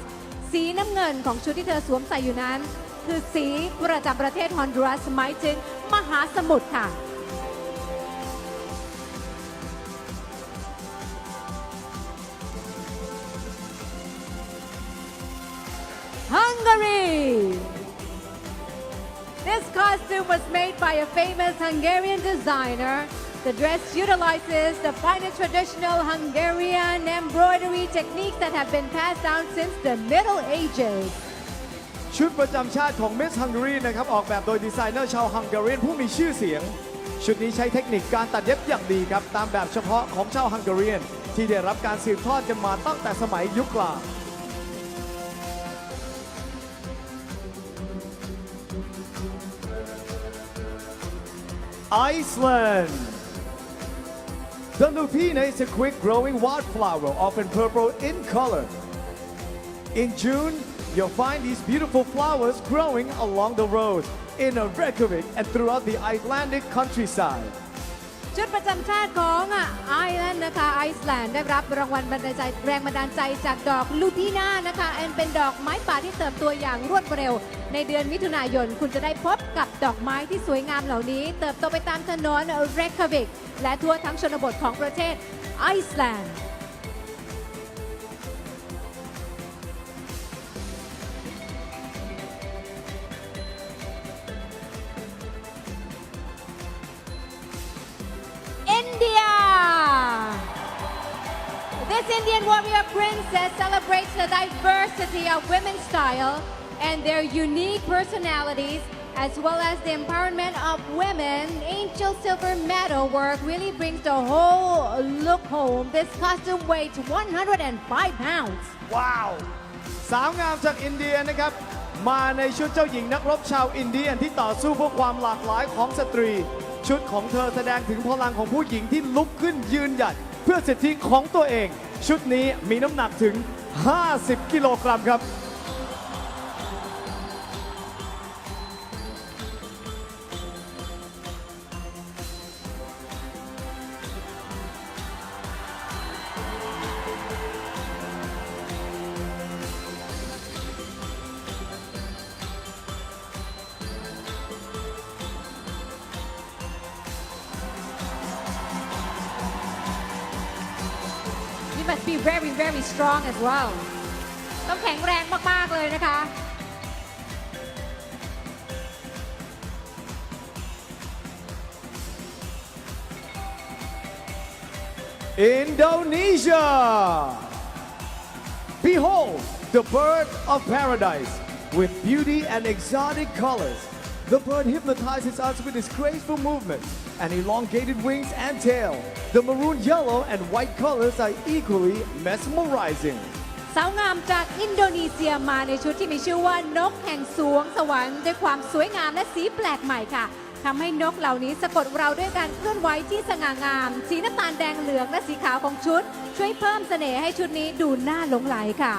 สีน้ำเงินของชุดที่เธอสวมใส่อยู่นั้น คือสีประจำประเทศฮอนดูรัสหมายถึงมหาสมุทรค่ะ Hungary. This costume was made by a famous Hungarian designer. The dress utilizes the finest traditional Hungarian embroidery techniques that have been passed down since the Middle Ages. ชุดประจำชาติของ Miss Hungary นะครับออกแบบโดยดีไซเนอร์ชาวฮังการีผู้มีชื่อเสียง ชุดนี้ใช้เทคนิคการตัดเย็บอย่างดีครับ ตามแบบเฉพาะของชาวฮังการีที่ได้รับการสืบทอดกันมาตั้งแต่สมัยยุคกลาง Iceland. The lupina is a quick-growing wildflower, often purple in color. In June, you'll find these beautiful flowers growing along the road in Reykjavik and throughout the Icelandic countryside. ชุดประจำชาติของไอร์แลนด์นะคะไอซ์แลนด์ได้รับรางวัลแรงบันดาลใจจากดอกลูพีน่านะคะเป็นดอกไม้ป่าที่เติบโตอย่างรวดเร็วในเดือนมิถุนายนคุณจะได้พบกับดอกไม้ที่สวยงามเหล่านี้เติบโตไปตามถนนเรคาวิกและทั่วทั้งชนบทของประเทศไอซ์แลนด์ India. This Indian warrior princess celebrates the diversity of women's style and their unique personalities, as well as the empowerment of women. Angel silver metal work really brings the whole look home. This costume weighs 105 pounds. ว้าว สาวงามจากอินเดียนะครับ มาในชุดเจ้าหญิงนักรบชาวอินเดียนที่ต่อสู้เพื่อความหลากหลายของสตรี ชุดของเธอแสดงถึงพลังของผู้หญิงที่ลุกขึ้นยืนหยัดเพื่อสิทธิของตัวเอง ชุดนี้มีน้ำหนักถึง 50 กิโลกรัมครับ You must be very, very strong as well. ต้องแข็งแรงมาก ๆ เลยนะคะ Indonesia. Behold, the bird of paradise with beauty and exotic colors. The bird hypnotizes us with its graceful movement and elongated wings and tail. The maroon yellow and white colors are equally mesmerizing. สาวงามจากอินโดนีเซียมาในชุดที่มีชื่อว่านกแห่งสวงสวรรค์ด้วยความสวยงามและสีแปลกใหม่ค่ะทำให้นกเหล่านี้สะกดเราด้วยการเคลื่อนไหวที่สง่างาม สีน้ำตาลแดงเหลืองและสีขาวของชุด ช่วยเพิ่มเสน่ห์ให้ชุดนี้ดูน่าหลงไหลค่ะ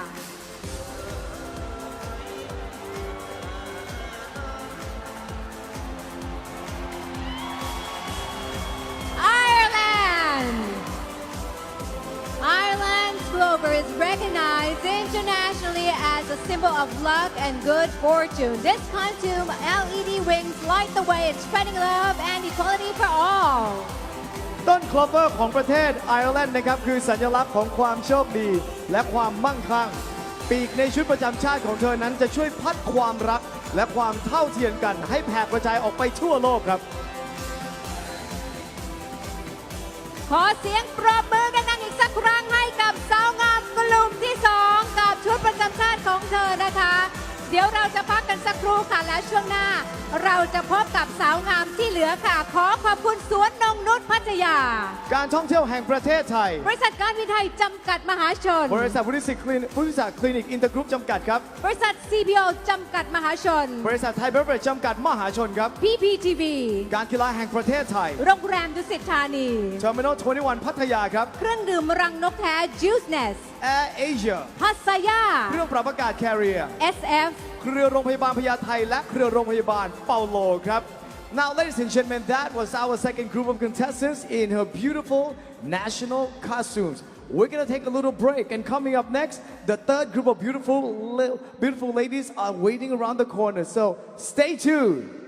Ireland's clover is recognized internationally as a symbol of luck and good fortune. This costume LED wings light the way in spreading love and equality for all. ต้นคลอเวอร์ของประเทศไอร์แลนด์นะครับคือสัญลักษณ์ของความโชคดีและความมั่งคั่ง ปีกในชุดประจำชาติของเธอนั้นจะช่วยพัดความรักและความเท่าเทียมกันให้แผ่กระจายออกไปทั่วโลกครับ ขอเสียงปรบมือดังๆอีกสักครั้งให้กับสาวงามกลุ่มที่ 2 กับชุดประจำชาติของเธอนะคะ เดี๋ยวเราจะพักกันสักครู่ค่ะและช่วงหน้า เราจะพบกับสาวงามที่เหลือค่ะ ขอขอบคุณสวนนงนุชพัทยา การท่องเที่ยวแห่งประเทศไทย บริษัทการบินไทยจำกัดมหาชน บริษัทบริษัทคลินิกอินเตอร์กรุ๊ปจำกัดครับ บริษัท CPO จำกัดมหาชน บริษัทไทยเบเวอร์เรจจำกัดมหาชนครับ PPTV การกีฬาแห่งประเทศไทย โรงแรมดุสิตธานี Terminal 21 พัทยาครับ เครื่องดื่มรังนกแท้ Juiceness Air Asia พัสยา เครื่องปรับอากาศ Carrier SF เครือโรงพยาบาลพญาไทและเครือโรงพยาบาลเปาโลครับ Now, ladies and gentlemen, that was our second group of contestants in her beautiful national costumes. We're gonna take a little break, and coming up next, the third group of beautiful ladies are waiting around the corner. So stay tuned.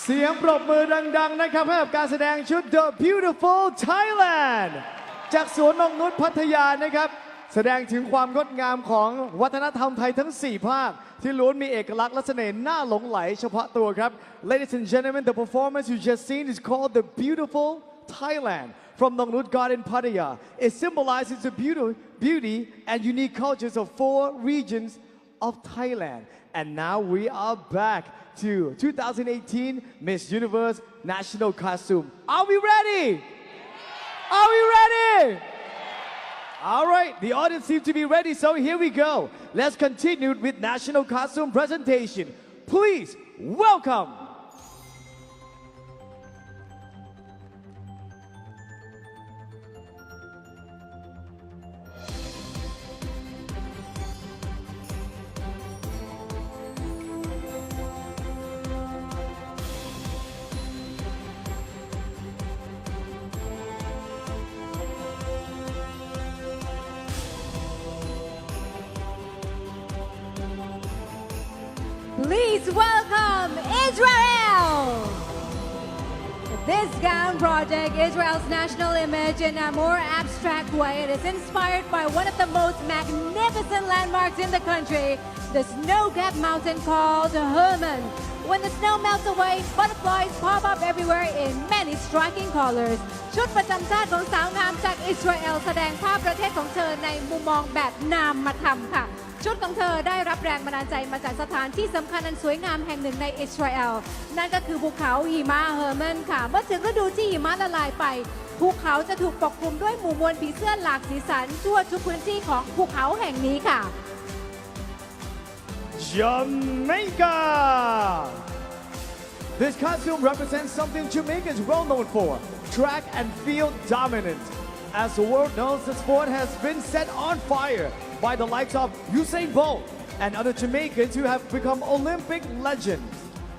เสียงปรบมือดังๆนะครับให้กับการแสดงชุด The Beautiful Thailand จากสวนนงนุชพัทยานะครับแสดงถึงความงดงามของวัฒนธรรมไทยทั้ง 4 ภาคที่ล้วนมีเอกลักษณ์และเสน่ห์น่าหลงไหลเฉพาะตัวครับ Ladies and gentlemen, the performance you just seen is called The Beautiful Thailand from Nong Nut Garden Pattaya. It symbolizes the beauty and unique cultures of 4 regions of Thailand. And now we are back to 2018 Miss Universe National Costume. Are we ready? Are we ready? All right, the audience seems to be ready, so here we go. Let's continue with National Costume presentation. Please welcome Please welcome Israel! This gown project, Israel's national image in a more abstract way. It is inspired by one of the most magnificent landmarks in the country, the snow-capped mountain called Hermon. When the snow melts away, butterflies pop up everywhere in many striking colors. ชุดประจำชาติของสาวงามจากอิสราเอลแสดงภาพประเทศของเธอในมุมมองแบบนามธรรมค่ะ ชุดของเธอได้รับแรงบันดาลใจมาจากสถานที่สำคัญอันสวยงามแห่งหนึ่งในอิสราเอลนั่นก็คือภูเขาหิมะเฮอร์มันค่ะเมื่อถึงฤดูที่หิมะละลายไปภูเขาจะถูกปกคลุมด้วยหมู่มวลผีเสื้อหลากสีสันทั่วทุกพื้นที่ของภูเขาแห่งนี้ค่ะ Jamaica! This costume represents something Jamaica is well known for, track and field dominance. As the world knows, the sport has been set on fire by the likes of Usain Bolt and other Jamaicans who have become Olympic legends.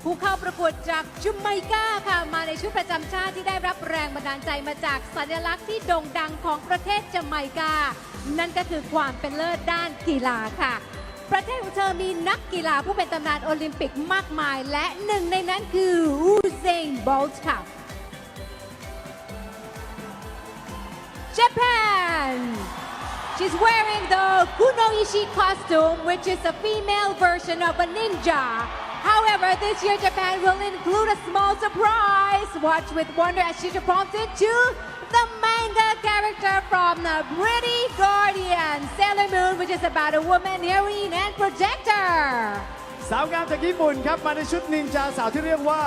ผู้เข้าประกวดจากจัมไมกาค่ะมาในชุดประจำชาติที่ได้รับแรงบันดาลใจมาจากสัญลักษณ์ที่โด่งดังของประเทศจัมไมกา นั่นก็คือความเป็นเลิศด้านกีฬาค่ะ ประเทศของเธอมีนักกีฬาผู้เป็นตำนานโอลิมปิกมากมายและหนึ่งในนั้นคืออูเซนโบลต์ค่ะ Japan She's wearing the Kunoichi costume, which is a female version of a ninja. However, this year Japan will include a small surprise. Watch with wonder as she's prompted to the manga character from the Pretty Guardian, Sailor Moon, which is about a woman, heroine, and projector. สาวงามจากญี่ปุ่นครับมาในชุดนินจาสาวที่เรียกว่า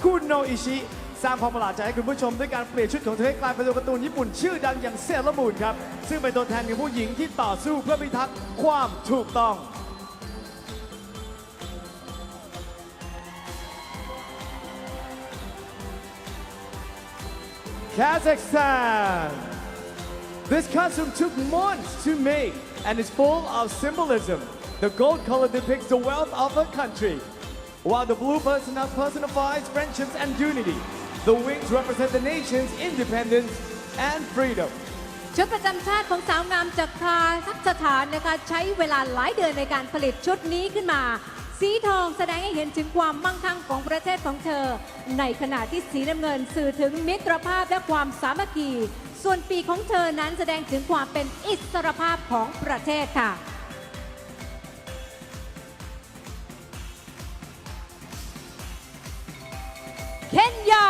คุโนอิชิสร้างความประหลาดใจให้คุณผู้ชมด้วยการเปลี่ยนชุดของเธอให้กลายเป็นตัวการ์ตูนญี่ปุ่นชื่อดังอย่างเซเลอร์มูนครับซึ่งเป็นตัวแทนของผู้หญิงที่ต่อสู้เพื่อพิทักษ์ความถูกต้อง Kazakhstan This costume took months to make and is full of symbolism. The gold color depicts the wealth of a country, while the blue personifies friendships and unity. The wings represent the nation's independence and freedom. ชุดประจำชาติของสาวงามจากคาซัคสถานนะคะใช้เวลาหลายเดือนในการผลิตชุดนี้ขึ้นมา สีทองแสดงให้เห็นถึงความมั่งคั่งของประเทศของเธอ ในขณะที่สีน้ำเงินสื่อถึงมิตรภาพและความสามัคคี ส่วนปีกของเธอนั้นแสดงถึงความเป็นอิสรภาพของประเทศค่ะ Kenya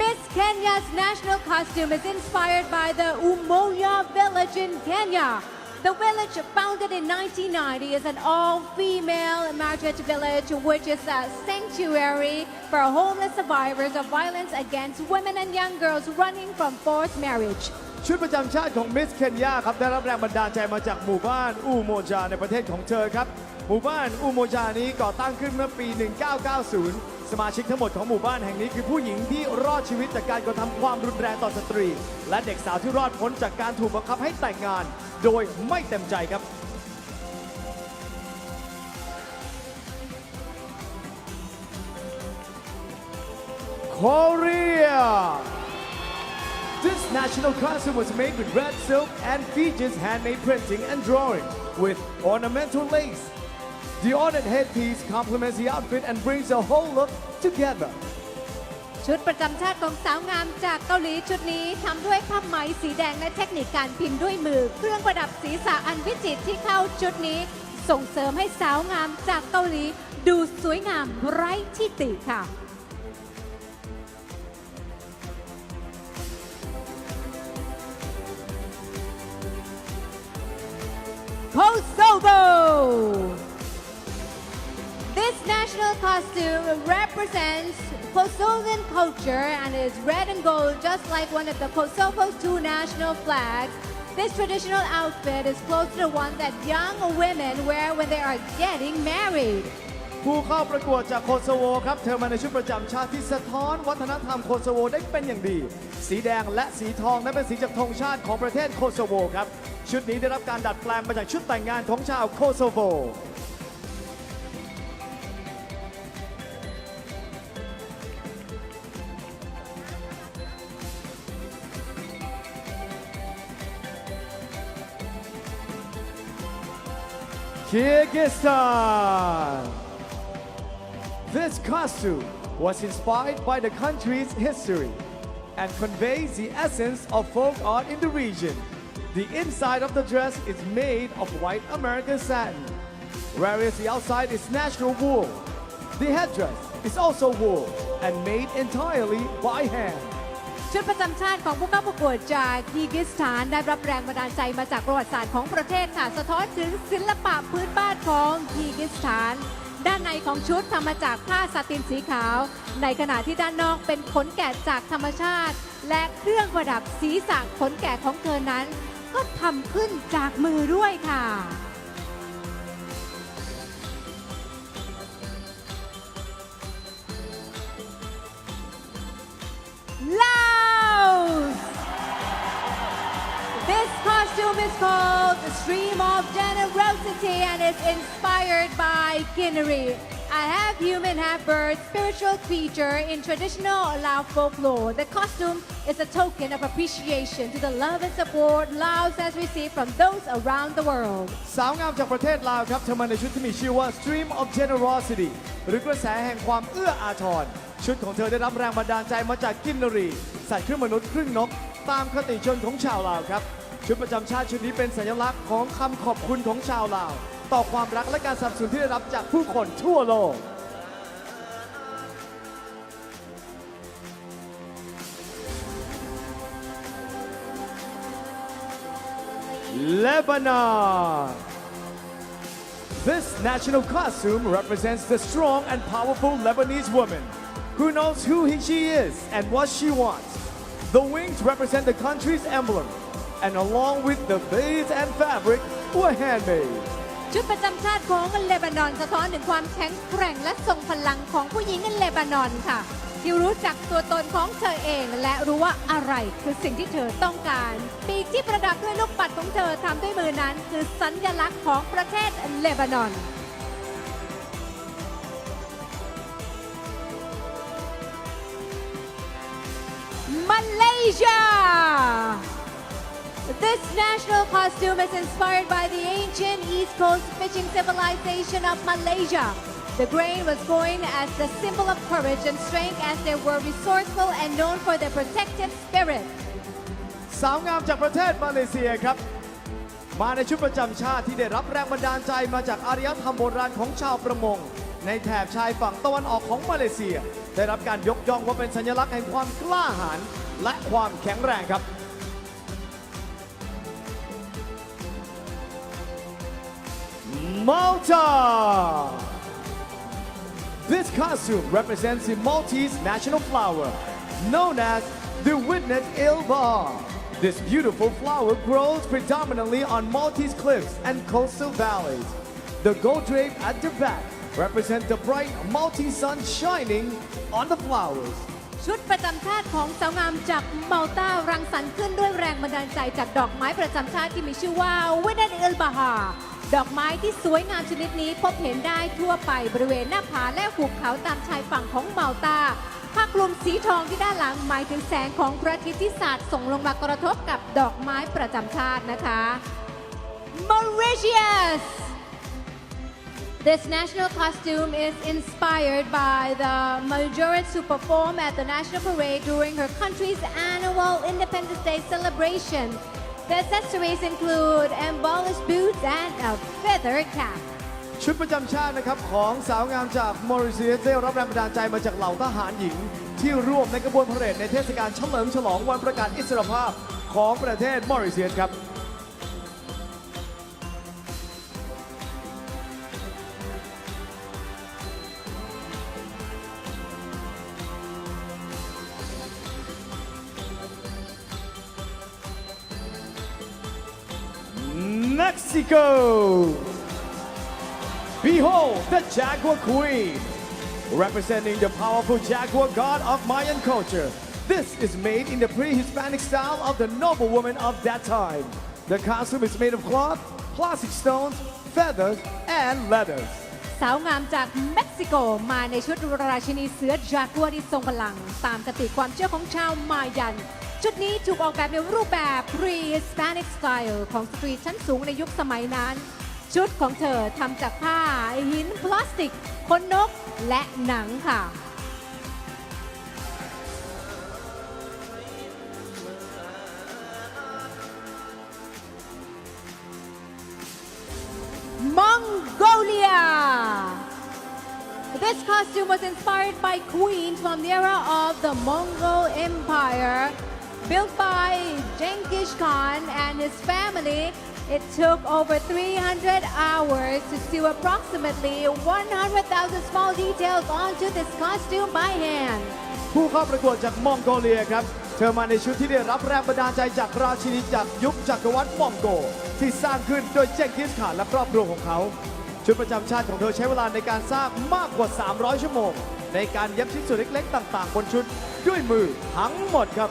Miss Kenya's national costume is inspired by the Umoja village in Kenya. The village, founded in 1990, is an all-female marriage village, which is a sanctuary for homeless survivors of violence against women and young girls running from forced marriage. ชุดประจำชาติของมิสเคนยาครับได้รับแรงบันดาลใจมาจากหมู่บ้านอูโมจาในประเทศของเธอครับหมู่บ้านอูโมจานี้ก่อตั้งขึ้นเมื่อปี 1990 สมาชิกทั้งหมดของหมู่บ้านแห่งนี้คือผู้หญิงที่รอดชีวิตจากการกระทำความรุนแรงต่อสตรีและเด็กสาวที่รอดพ้นจากการถูกบังคับให้แต่งงานโดยไม่เต็มใจครับ Korea This national costume was made with red silk and features handmade printing and drawing with ornamental lace. The ornate headpiece complements the outfit and brings the whole look together. ชุดประจำชาติของสาวงามจากเกาหลีชุดนี้ทำด้วยผ้าไหมสีแดงและเทคนิคการพิมพ์ด้วยมือเครื่องประดับศีรษะอันวิจิตรที่เข้าชุดนี้ส่งเสริมให้สาวงามจากเกาหลีดูสวยงามไร้ที่ติค่ะ Kosovo! This national costume represents Kosovan culture and is red and gold just like one of the Kosovo's two national flags. This traditional outfit is close to the one that young women wear when they are getting married. ผู้เข้าประกวดจากโคโซโวครับเธอมาในชุดประจำชาติที่สะท้อนวัฒนธรรมโคโซโวได้เป็นอย่างดี สีแดงและสีทองนั้นเป็นสีจากธงชาติของประเทศโคโซโวครับชุดนี้ได้รับการดัดแปลงมาจากชุดแต่งงานของชาวโคโซโว Kyrgyzstan. This costume was inspired by the country's history and conveys the essence of folk art in the region. The inside of the dress is made of white American satin, whereas the outside is natural wool. The headdress is also wool and made entirely by hand. ชุดประจำชาติของผู้เข้าประกวดจากคีร์กิสถานได้รับแรงบันดาลใจมาจากประวัติศาสตร์ของประเทศค่ะสะท้อนถึงศิลปะพื้นบ้านของคีร์กิสถานด้านในของชุดทำมาจากผ้าซาตินสีขาวในขณะที่ด้านนอกเป็นขนแกะจากธรรมชาติและเครื่องประดับศีรษะขนแกะของเธอนั้นก็ทำขึ้นจากมือด้วยค่ะ Laos! This costume is called the Stream of Generosity and is inspired by Kinnery, a half-human, half-bird spiritual creature in traditional Lao folklore. The costume is a token of appreciation to the love and support Laos has received from those around the world. สาวงามจากประเทศลาวครับเธอมาในชุดที่มีชื่อว่า Stream of Generosity หรือกระแสแห่งความเอื้ออาทรชุดของเธอได้รับแรงบันดาลใจมาจากกินนรีสัตว์ครึ่งมนุษย์ครึ่งนกตามคติชนของชาวลาวครับชุดประจำชาติชุดนี้เป็นสัญลักษณ์ของคำขอบคุณของชาวลาวต่อความรักและการสนับสนุนที่ได้รับจากผู้คนทั่วโลก Lebanon. This national costume represents the strong and powerful Lebanese woman who knows who she is and what she wants. The wings represent the country's emblem, and along with the beads and fabric were handmade. ชุดประจำชาติของเลบานอนสะท้อนถึงความแข็งแกร่งและทรงพลังของผู้หญิงเลบานอนค่ะที่รู้จักตัวตนของเธอเองและรู้ว่าอะไรคือสิ่งที่เธอต้องการปีกที่ประดับด้วยลูกปัดของเธอทำด้วยมือนั้นคือสัญลักษณ์ของประเทศเลบานอน Malaysia This national costume is inspired by the ancient East Coast fishing civilization of Malaysia. The grain was coined as the symbol of courage and strength as they were resourceful and known for their protective spirit. สาวงามจากประเทศมาเลเซียครับมาในชุดประจำชาติที่ได้รับแรงบันดาลใจมาจากอารยธรรมโบราณของชาวประมงในแถบชายฝั่งตะวันออกของมาเลเซียได้รับการยกย่องว่าเป็นสัญลักษณ์แห่งความกล้าหาญและความแข็งแรงครับ Malta. This costume represents the Maltese national flower, known as the Witness Ilbar. This beautiful flower grows predominantly on Maltese cliffs and coastal valleys. The gold drape at the back represents the bright Maltese sun shining on the flowers. ชุดประจำชาติของสาวงามจากมัลตารังสรรค์ขึ้นด้วยแรงบันดาลใจจากดอกไม้ประจำชาติที่มีชื่อว่าวินัทเอลบาฮาดอกไม้ที่สวยงามชนิดนี้พบเห็นได้ทั่วไปบริเวณหน้าผาและหุบเขาตามชายฝั่งของมัลตาผ้าคลุมสีทองที่ด้านหลังหมายถึงแสงของพระอาทิตย์ที่สาดส่งลงมากระทบกับดอกไม้ประจำชาตินะคะ Mauritius This national costume is inspired by the Majorettes who perform at the National Parade during her country's annual Independence Day celebration. The accessories include embellished boots and a feather cap. ชุดประจำชาตินะครับของสาวงามจากมอริเชียสได้รับแรงบันดาลใจมาจากเหล่าทหารหญิง ที่ร่วมในกระบวนพาเหรดในเทศกาลเฉลิมฉลองวันประกาศอิสรภาพของประเทศมอริเชียสครับ Mexico. Behold the Jaguar Queen, representing the powerful jaguar god of Mayan culture. This is made in the pre-Hispanic style of the noblewoman of that time. The costume is made of cloth, plastic stones, feathers, and leathers. สาวงามจากเม็กซิโกมาในชุดราชินีเสือจากัวที่ทรงพลังตามคติความเชื่อของชาวมายัน ชุดนี้ถูกออกแบบในรูปแบบ pre-Hispanic style ของสตรีชั้นสูงในยุคสมัยนั้น ชุดของเธอทำจากผ้าหินพลาสติกขนนกและหนังค่ะ Mongolia. This costume was inspired by queens from the era of the Mongol Empire. Built by Genghis Khan and his family, it took over 300 hours to sew approximately 100,000 small details onto this costume by hand. ผู้เข้าประกวดจากมองโกเลียครับ เธอมาในชุดที่ได้รับแรงบันดาลใจจากราชินีจากยุคจักรวรรดิมองโกที่สร้างขึ้นโดยเจงกิสข่านและครอบครัวของเขา ชุดประจำชาติของเธอใช้เวลาในการสร้างมากกว่า 300 ชั่วโมง ในการเย็บชิ้นส่วนเล็กๆ ต่างๆ บนชุดด้วยมือทั้งหมดครับ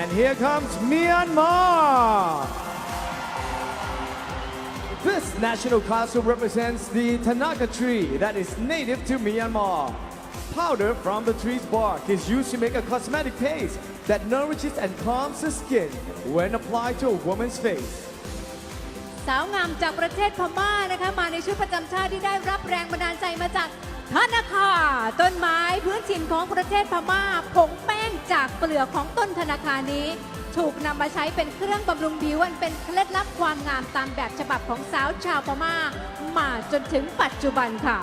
And here comes Myanmar. This national costume represents the Tanaka tree that is native to Myanmar. Powder from the tree's bark is used to make a cosmetic paste that nourishes and calms the skin when applied to a woman's face. สาวงามจากประเทศพม่านะคะมาในชุดประจำชาติที่ได้รับแรงบันดาลใจมาจากธนาคาต้นไม้พื้นถิ่นของประเทศพม่าผงแป้งจากเปลือกของต้นธนาคานี้ ถูกนำมาใช้เป็นเครื่องบำรุงผิวอันเป็นเคล็ดลับความงามตามแบบฉบับของสาวชาวพม่ามาจนถึงปัจจุบันค่ะ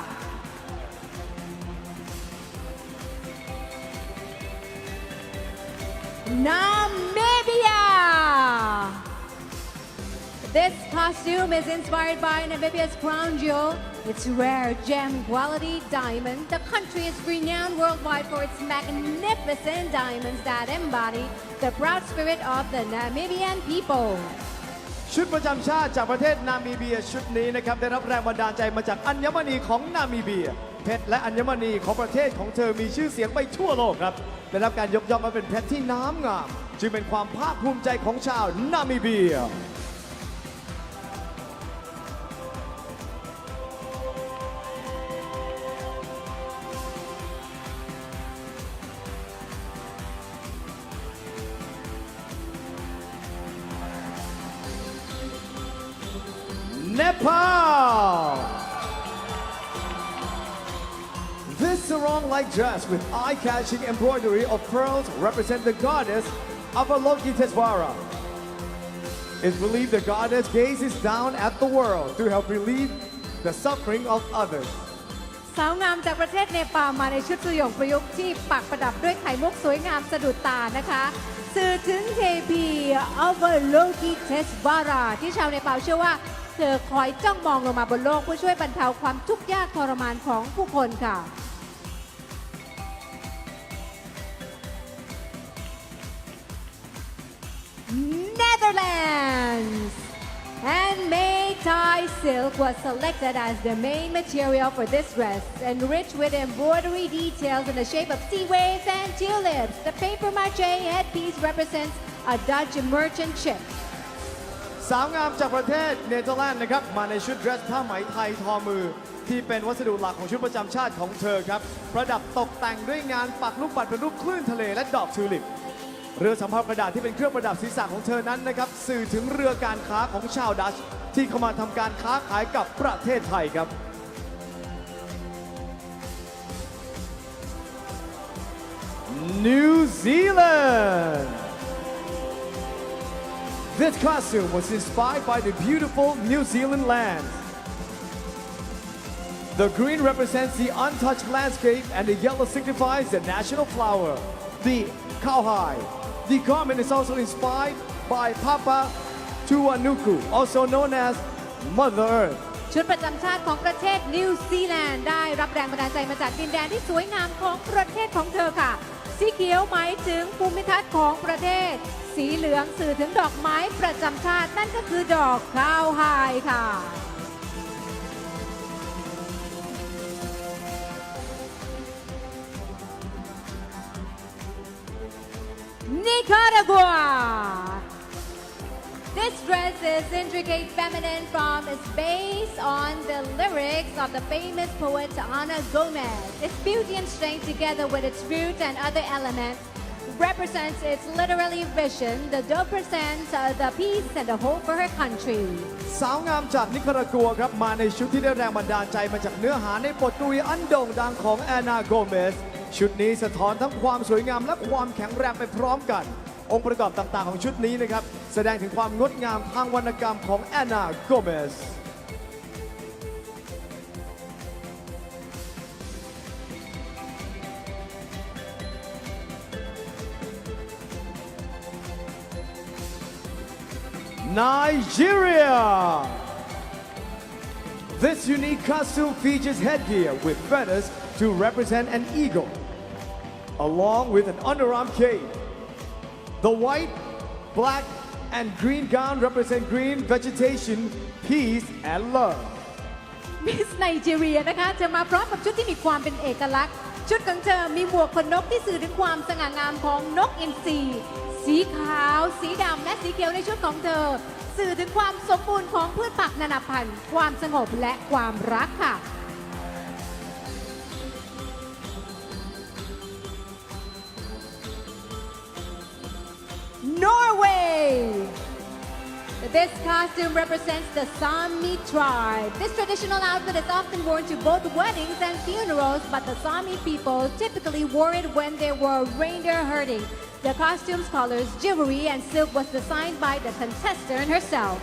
Namibia! This costume is inspired by Namibia's crown jewel, its rare gem quality diamond. The country is renowned worldwide for its magnificent diamonds that embody the proud spirit of the Namibian people. ชุดประจำชาติจากประเทศนามิเบียชุดนี้นะครับได้รับแรงบันดาลใจมาจากอัญมณีของนามิเบียเพชรและอัญมณีของประเทศของเธอมีชื่อเสียงไปทั่วโลกครับได้รับการยกย่องว่าเป็นเพชรที่น้ำงามจึงเป็นความภาคภูมิใจของชาวนามิเบีย Nepal. This sarong-like dress with eye-catching embroidery of pearls represents the goddess Avalokitesvara. It's believed the goddess gazes down at the world to help relieve the suffering of others. สาวงามจากประเทศเนปาลมาในชุดสุยงประยุกต์ที่ปักประดับด้วยไข่มุกสวยงามสะดุดตานะคะสื่อถึงเทพีอวโลกิเทสวาราที่ชาวเนปาลเชื่อว่าเธอคอยจ้องมองลงมาบนโลกเพื่อช่วยบรรเทาความทุกข์ยากทรมานของผู้คนค่ะ Netherlands! Handmade Thai silk was selected as the main material for this dress, enriched with embroidery details in the shape of sea waves and tulips. The papier-mâché headpiece represents a Dutch merchant ship. สาวงามจากประเทศเนเธอร์แลนด์นะครับมาในชุดเดรสผ้าไหมไทยทอมือ ที่เป็นวัสดุหลักของชุดประจำชาติของเธอครับประดับตกแต่งด้วยงานปักลูกปัดเป็นรูปคลื่นทะเลและดอกทิวลิปเรือสำเภากระดาษที่เป็นเครื่องประดับศีรษะของเธอนั้นนะครับสื่อถึงเรือการค้าของชาวดัชที่เข้ามาทำการค้าขายกับประเทศไทยครับ New Zealand. This costume was inspired by the beautiful New Zealand land. The green represents the untouched landscape and the yellow signifies the national flower, the cowhide. The garment is also inspired by Papa Tuanuku, also known as Mother Earth. ชุดประจำชาติของประเทศนิวซีแลนด์ได้รับแรงบันดาลใจมาจากดินแดนที่สวยงามของประเทศของเธอค่ะ สีเขียวหมายถึงภูมิทัศน์ของประเทศ สีเหลืองสื่อถึงดอกไม้ประจำชาตินั่นก็คือดอกข้าวไฮค่ะ Nicaragua. This dress is intricate feminine from its base on the lyrics of the famous poet Ana Gomez. Its beauty and strength together with its roots and other elements represents its literary vision. The doe presents the peace and the hope for her country. สาวงามจากนิการากัวครับมาในชุดที่ได้แรงบันดาลใจมาจากเนื้อหาในบทกวีอันโด่งดังของแอนนาโกเมสชุดนี้สะท้อนทั้งความสวยงามและความแข็งแรงไปพร้อมกันองค์ประกอบต่างๆของชุดนี้นะครับแสดงถึงความงดงามทางวรรณกรรมของแอนนาโกเมสNigeria. This unique costume features headgear with feathers to represent an eagle, along with an underarm cape. The white, black, and green gown represent green vegetation, peace, and love. มิสไนจีเรียนะคะจะมาพร้อมกับชุดที่มีความเป็นเอกลักษณ์ชุดของเธอมีหมวกขนนกที่สื่อถึงความสง่างามของนกอินทรีสีขาวสีดำและสีเขียวในชุดของเธอสื่อถึงความสมบูรณ์ของพืชผักนานาพันธุ์ความสงบและความรักค่ะ Norway. This costume represents the Sami tribe. This traditional outfit is often worn to both weddings and funerals, but the Sami people typically wore it when they were reindeer herding. The costume's colors, jewelry, and silk was designed by the contestant herself.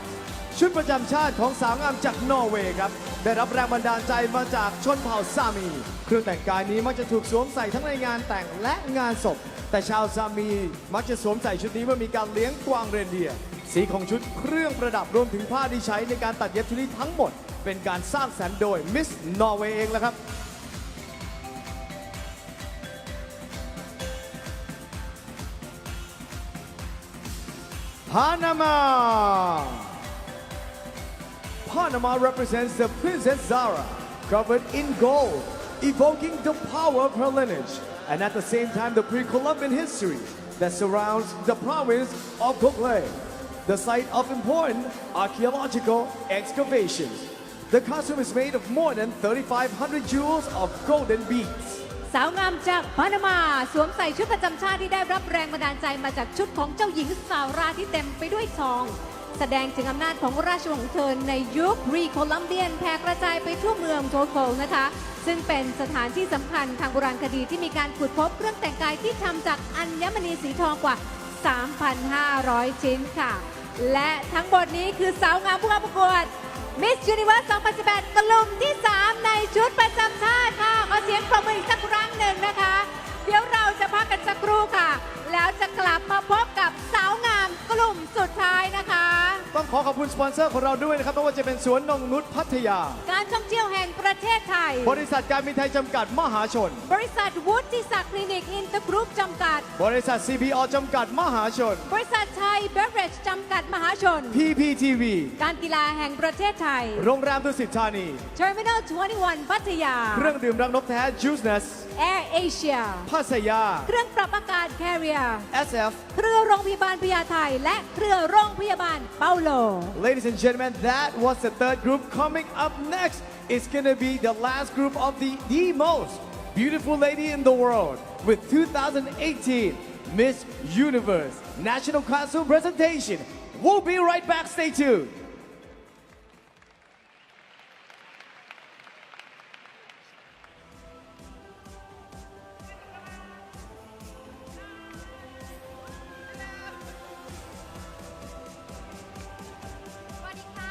ชุดประจำชาติของสาวงามจากนอร์เวย์ครับได้รับแรงบันดาลใจมาจากชนเผ่าซามีเครื่องแต่งกายนี้มักจะถูกสวมใส่ทั้งในงานแต่งและงานศพแต่ชาวซามีมักจะสวมใส่ชุดนี้เมื่อมีการเลี้ยงกวางเรนเดียร์สีของชุดเครื่องประดับรวมถึงผ้าที่ใช้ในการตัดเย็บชุดนี้ทั้งหมดเป็นการสร้างสรรค์โดยมิสนอร์เวย์เองแหละครับ Panama represents the Princess Zara, covered in gold, evoking the power of her lineage, and at the same time the pre-Columbian history that surrounds the province of Cocle, the site of important archaeological excavations. The costume is made of more than 3,500 jewels of golden beads. สาวงามจากปานามาสวมใส่ชุดประจำชาติที่ได้รับแรงบันดาลใจมาจากชุดของเจ้าหญิงซาร่าที่เต็มไปด้วยทองแสดงถึงอำนาจของราชวงศ์ของเธอในยุครีโคลัมเบียนแผ่กระจายไปทั่วเมืองโทโคลนะคะซึ่งเป็นสถานที่สำคัญทางโบราณคดีที่มีการขุดพบเครื่องแต่งกายที่ทำจากอัญมณีสีทองกว่า 3,500 ชิ้นค่ะและทั้งหมดนี้คือสาวงามผู้เข้าประกวด Miss Universe 2018 กลุ่มที่ 3 ในชุดประจำชาติค่ะขอเสียงปรบมืออีกสักครั้งหนึ่งนะคะเดี๋ยวเราจะพักกันสักครู่ค่ะแล้วจะกลับมาพบกับสาวงามกลุ่มสุดท้ายนะคะ ต้องขอขอบคุณสปอนเซอร์ของเราด้วยนะครับไม่ว่าจะเป็นสวนนงนุชพัทยา การท่องเที่ยว แห่งประเทศไทย บริษัทการบินไทยจำกัดมหาชน บริษัทวุฒิศักดิ์คลินิกอินเตอร์กรุ๊ปจำกัด บริษัท CPO จำกัดมหาชน บริษัทไทยเบเวอเรจจำกัดมหาชน PPTV การกีฬาแห่งประเทศไทย โรงแรมดุสิตธานี Terminal 21 พัทยา เครื่องดื่มรังนกแท้ Juiceness Air Asia พัทยา เครื่องปรับอากาศ Carrier SF เครือโรงพยาบาลพญาไทและเครือโรงพยาบาลเปาโล Ladies and gentlemen, that was the third group. Coming up next is gonna be the last group of the most beautiful lady in the world with 2018 Miss Universe National Costume Presentation. We'll be right back. Stay tuned. สวัสดีค่ะ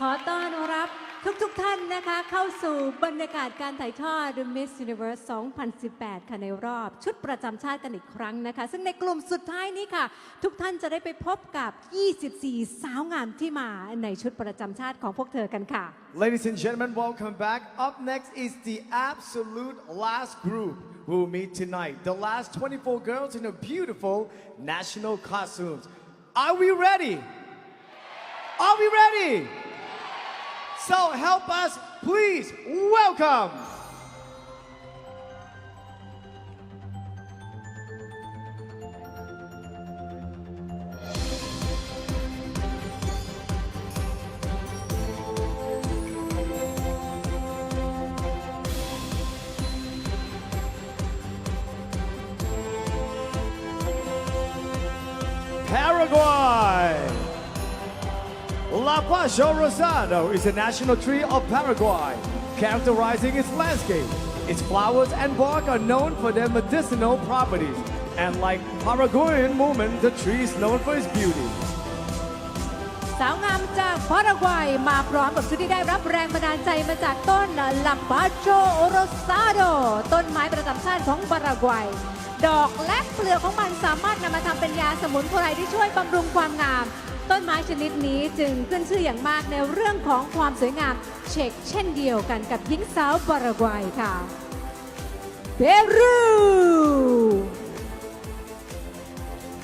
ขอต้อนรับทุกท่านนะคะเข้าสู่บรรยากาศการถ่ายทอด The Miss Universe 2018 ค่ะในรอบชุดประจำชาติกันอีกครั้งนะคะ ซึ่งในกลุ่มสุดท้ายนี้ค่ะ ทุกท่านจะได้ไปพบกับ 24 สาวงามที่มาในชุดประจำชาติของพวกเธอกันค่ะ Ladies and gentlemen, welcome back. Up next is the absolute last group who will meet tonight. The last 24 girls in their beautiful national costumes. Are we ready? Are we ready? So help us, please welcome. Paraguay. La Pacho Rosado is a national tree of Paraguay, characterizing its landscape. Its flowers and bark are known for their medicinal properties, and like Paraguayan woman, the tree is known for its beauty. สาวงามจากพารากวัยมาพร้อมกับชุดที่ได้รับแรงบันดาลใจมาจากต้นลาปาโชโอโรซาโดต้นไม้ประจำชาติของปารากวัยดอกและเปลือกของมันสามารถนำมาทำเป็นยาสมุนไพรที่ช่วยบำรุงความงามต้นไม้ชนิดนี้จึงขึ้นชื่ออย่างมากในเรื่องของความสวยงามเช่นเดียวกันกับหญิงสาวปารากวัยค่ะเปรู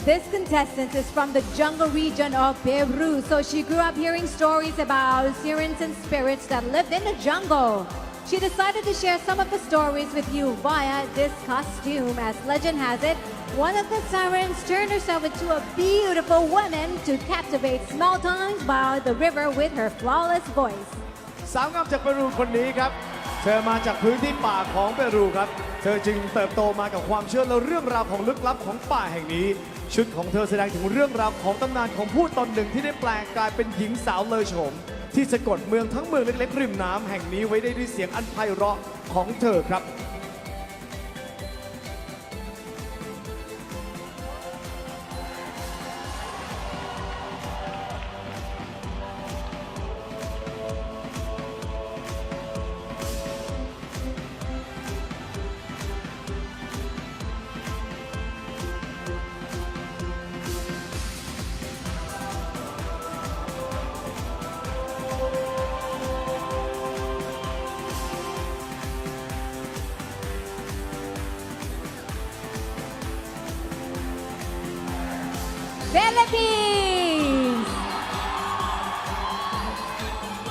This contestant is from the jungle region of Peru, so she grew up hearing stories about sirens and spirits that lived in the jungle. She decided to share some of the stories with you via this costume. As legend has it, one of the sirens turned herself into a beautiful woman to captivate small towns by the river with her flawless voice. สาวงามจากเปรูคนนี้ครับ เธอมาจากพื้นที่ป่าของเปรูครับ เธอจึงเติบโตมากับความเชื่อและเรื่องราวของลึกลับของป่าแห่งนี้ ชุดของเธอแสดงถึงเรื่องราวของตำนานของผู้ตนหนึ่งที่ได้แปลงกายเป็นหญิงสาวเลอโฉมที่สะกดเมืองทั้งเมืองเล็กๆริมน้ำแห่งนี้ไว้ได้ด้วยเสียงอันไพเราะของเธอครับ Philippines!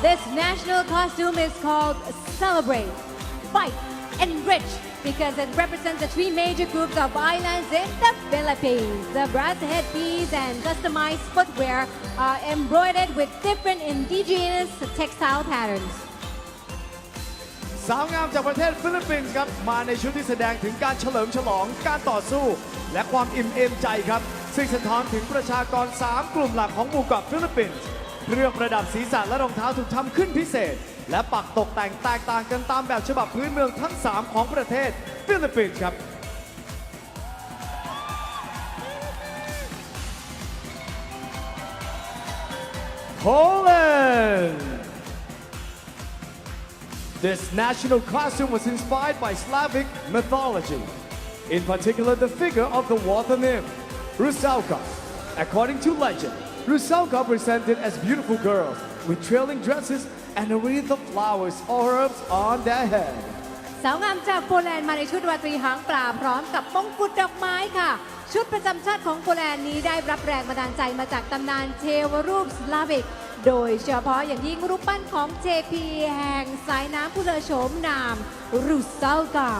This national costume is called Celebrate, Fight, Enrich because it represents the three major groups of islands in the Philippines. The brass headpiece and customized footwear are embroidered with different indigenous textile patterns. สาวงามจากประเทศฟิลิปปินส์ครับมาในชุดที่แสดงถึงการเฉลิมฉลองการต่อสู้ และความอิ่มเอมใจครับซึ่งสะท้อนถึงประชากร 3 กลุ่มหลักของหมู่เกาะฟิลิปปินส์เครื่องประดับศีรษะและรองเท้าถูกทำขึ้นพิเศษ และปักตกแต่งแตกต่างกันตามแบบฉบับพื้นเมืองทั้ง 3 ของประเทศฟิลิปปินส์ครับ Poland This national costume was inspired by Slavic mythology, in particular the figure of the water nymph, Rusalka. According to legend, Rusalka presented as beautiful girls with trailing dresses and a wreath of flowers or herbs on their head. สาวงามจากโปแลนด์มาในชุดราตรีหางปลาพร้อมกับมงกุฎดอกไม้ค่ะ ชุดประจำชาติของโปแลนด์นี้ได้รับแรงบันดาลใจมาจากตำนานเทวรูปสลาวิก โดยเฉพาะอย่างยิ่งรูปปั้นของเจพีแห่งสายน้ำผู้เลอโฉมนามรูซัลกา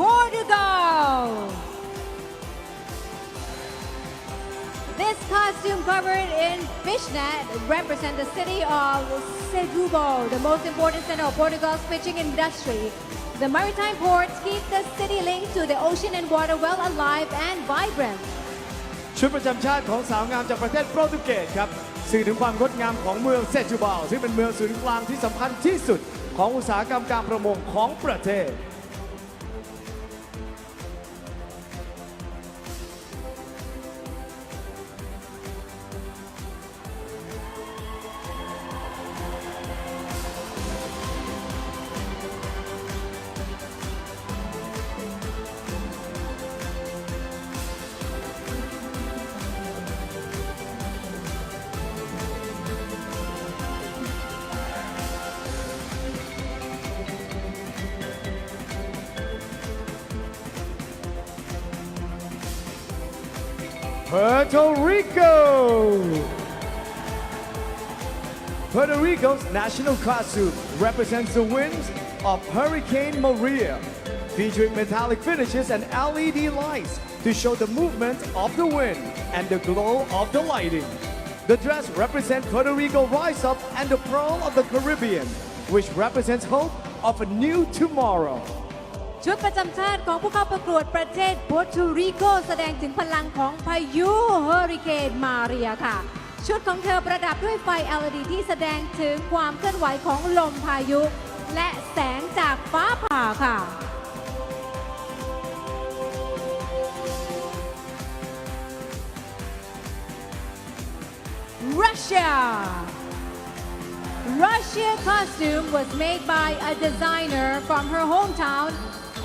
Portugal! This costume covered in fishnet represents the city of Setúbal, the most important center of Portugal's fishing industry. The maritime ports keep the city linked to the ocean and water well alive and vibrant. ชุดประจำชาติของสาวงามจากประเทศโปรตุเกสครับสื่อถึงความงดงามของเมืองเซจูบาลซึ่งเป็นเมืองศูนย์กลางที่สำคัญที่สุดของอุตสาหกรรมการประมงของประเทศ Puerto Rico! Puerto Rico's national costume represents the winds of Hurricane Maria, featuring metallic finishes and LED lights to show the movement of the wind and the glow of the lighting. The dress represents Puerto Rico rise up and the pearl of the Caribbean, which represents hope of a new tomorrow. ชุดประจำชาติของผู้เข้าประกวดประเทศโปรตุริโกแสดงถึงพลังของพายุเฮอริเคนมาเรียค่ะ ชุดของเธอประดับด้วยไฟ LED ที่แสดงถึงความเคลื่อนไหวของลมพายุ และแสงจากฟ้าผ่าค่ะ Russia Russia costume was made by a designer from her hometown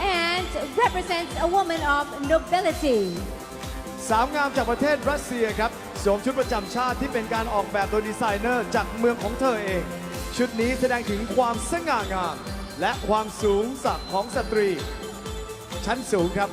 and represents a woman of nobility. สาวงามจากประเทศรัสเซียครับสวมชุดประจำชาติที่เป็นการออกแบบโดยดีไซเนอร์จากเมืองของเธอเอง ชุดนี้แสดงถึงความสง่างามและความสูงสักของสตรี ชั้นสูงครับ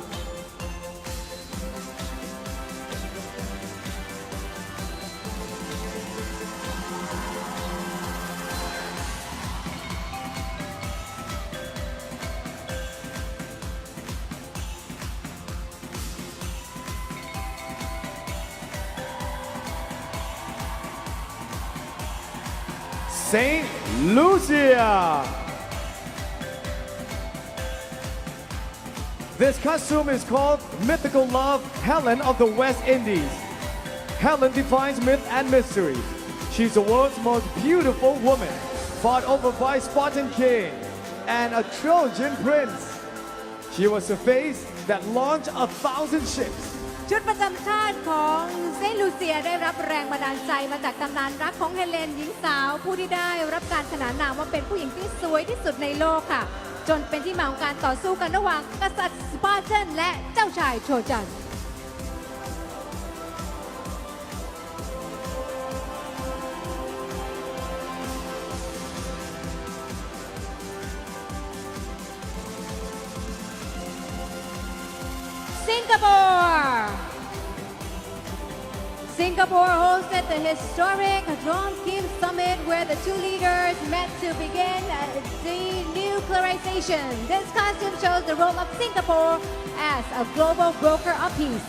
Saint Lucia. This costume is called Mythical Love, Helen of the West Indies. Helen defines myth and mystery. She's the world's most beautiful woman, fought over by Spartan king and a Trojan prince. She was the face that launched 1,000 ships. ชุดประจำชาติของเซนต์ลูเซียได้รับแรงบันดาลใจมาจากตำนานรักของเฮเลนหญิงสาวผู้ที่ได้รับการขนานนามว่าเป็นผู้หญิงที่สวยที่สุดในโลกค่ะ จนเป็นที่มาของการต่อสู้กันระหว่างกษัตริย์สปาร์ตันและเจ้าชายโทรจัน Singapore hosted the historic Drum Kim Summit where the two leaders met to begin denuclearization. This costume shows the role of Singapore as a global broker of peace.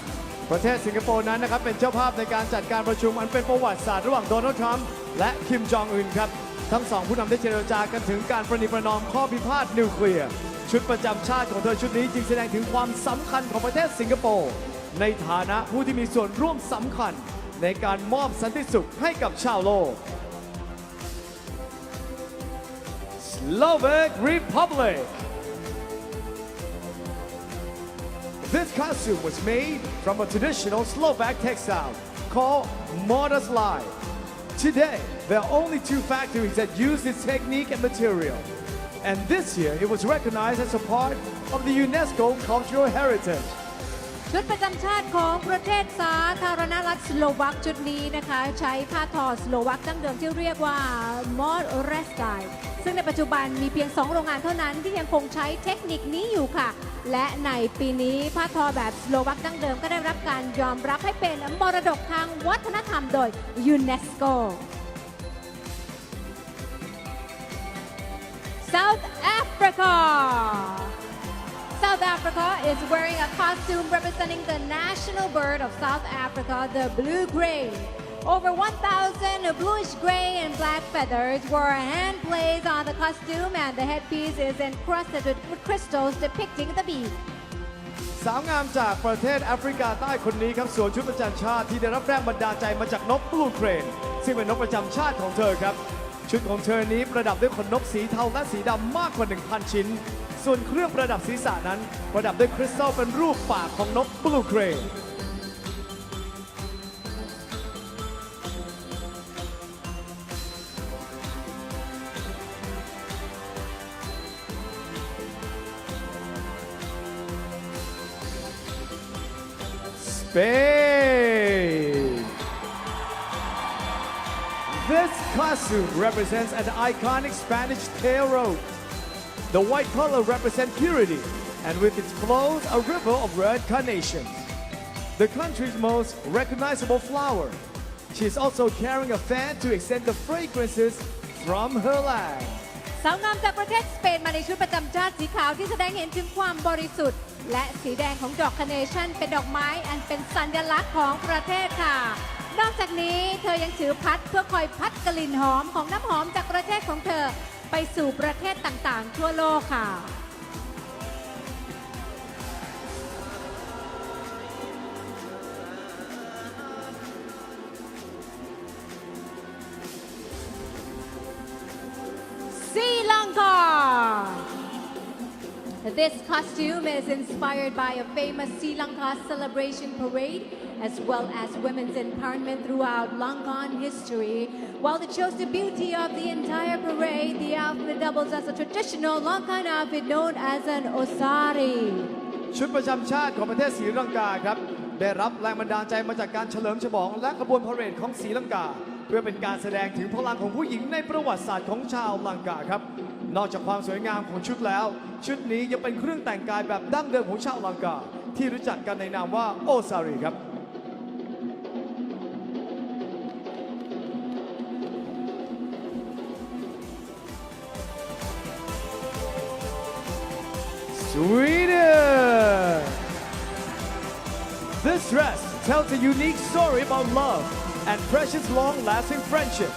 ประเทศสิงคโปร์นั้นนะครับเป็นเจ้าภาพในการจัดการประชุมอันเป็นประวัติศาสตร์ระหว่างโดนัลด์ทรัมป์และคิมจองอึนครับทั้งสองผู้นำได้เจรจากันถึงการประนีประนอมข้อพิพาทนิวเคลียร์ชุดประจำชาติของเธอชุดนี้จึงแสดงถึงความสำคัญของประเทศสิงคโปร์ในฐานะผู้ที่มีส่วนร่วมสำคัญในการมอบสันติสุขให้กับชาวโลก Slovak Republic. This costume was made from a traditional Slovak textile called Modaslaj. Today, there are only 2 factories that use this technique and material. And this year, it was recognized as a part of the UNESCO Cultural Heritage. ชุดประจำชาติของประเทศสาธารณรัฐสโลวักชุดนี้นะคะใช้ผ้าทอสโลวักดั้งเดิมที่เรียกว่า Modaslaj ซึ่งในปัจจุบันมีเพียง2โรงงานเท่านั้นที่ยังคงใช้เทคนิคนี้อยู่ค่ะและในปีนี้ผ้าทอแบบสโลวักดั้งเดิมก็ได้รับการยอมรับให้เป็นมรดกทางวัฒนธรรมโดย UNESCO South Africa South Africa is wearing a costume representing the national bird of South Africa, the blue crane. Over 1,000 bluish gray and black feathers were hand placed on the costume and the headpiece is encrusted with crystals depicting the bee. สาวงามจากประเทศแอฟริกาใต้คนนี้ครับสวมชุดประจำชาติที่ได้รับแรงบันดาลใจมาจากนกบลูเครนซึ่งเป็นนกประจำชาติของเธอครับชุดของเธอนี้ประดับด้วยขนนกสีเทาและสีดำมากกว่า 1,000 ชิ้นส่วนเครื่องประดับศีรษะนั้นประดับด้วยคริสตัลเป็นรูปปากของนกบลูเครนสเปน This costume represents an iconic Spanish tail rope. The white color represents purity, and with its flows, a river of red carnations. The country's most recognizable flower. She is also carrying a fan to extend the fragrances from her land. สาวงามจากประเทศสเปนมาในชุดประจำชาติสีขาวที่แสดงเห็นถึงความบริสุทธิ์และสีแดงของดอกคาร์เนชั่นเป็นดอกไม้อันเป็นสัญลักษณ์ของประเทศค่ะนอกจากนี้เธอยังถือพัดเพื่อคอยพัดกลิ่นหอมของน้ำหอมจากประเทศของเธอไปสู่ประเทศต่างๆทั่วโลกค่ะ Sri Lanka This costume is inspired by a famous Sri Lanka celebration parade as well as women's empowerment throughout Lankan history. While it shows the beauty of the entire parade, the outfit doubles as a traditional Lankan outfit known as an osari. ชุดประจำชาติของประเทศศรีลังกาครับ ได้รับแรงบันดาลใจมาจากการเฉลิมฉลองและขบวนพาเหรดของศรีลังกา เพื่อเป็นการแสดงถึงพลังของผู้หญิงในประวัติศาสตร์ของชาวลังกาครับนอกจากความสวยงามของชุดแล้ว ชุดนี้ยังเป็นเครื่องแต่งกายแบบดั้งเดิมของชาวลังกา ที่รู้จักกันในนามว่าโอซารีครับSweden! This dress tells a unique story about love and precious long-lasting friendship.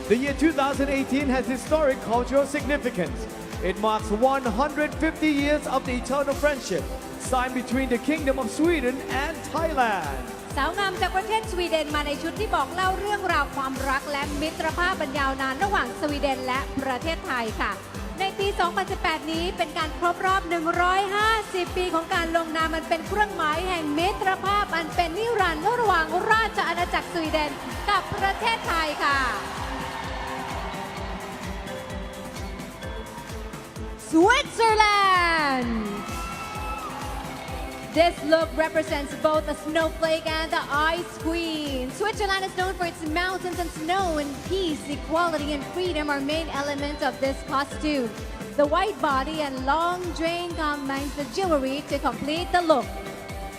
The year 2018 has historic cultural significance. It marks 150 years of the eternal friendship signed between the Kingdom of Sweden and Thailand. สาวงามจากประเทศสวีเดนมาในชุดที่บอกเล่าเรื่องราวความรักและมิตรภาพบรรยาวนานระหว่างสวีเดนและประเทศไทยค่ะ ในปี 2018 นี้เป็นการครบรอบ 150 ปีของการลงนามมันเป็นเครื่องหมายแห่งมิตรภาพอันเป็นนิรันดร์ระหว่างราชอาณาจักรสวีเดนกับประเทศไทยค่ะ Switzerland This look represents both the snowflake and the ice queen. Switzerland is known for its mountains and snow, and peace, equality, and freedom are main elements of this costume. The white body and long train combines the jewelry to complete the look.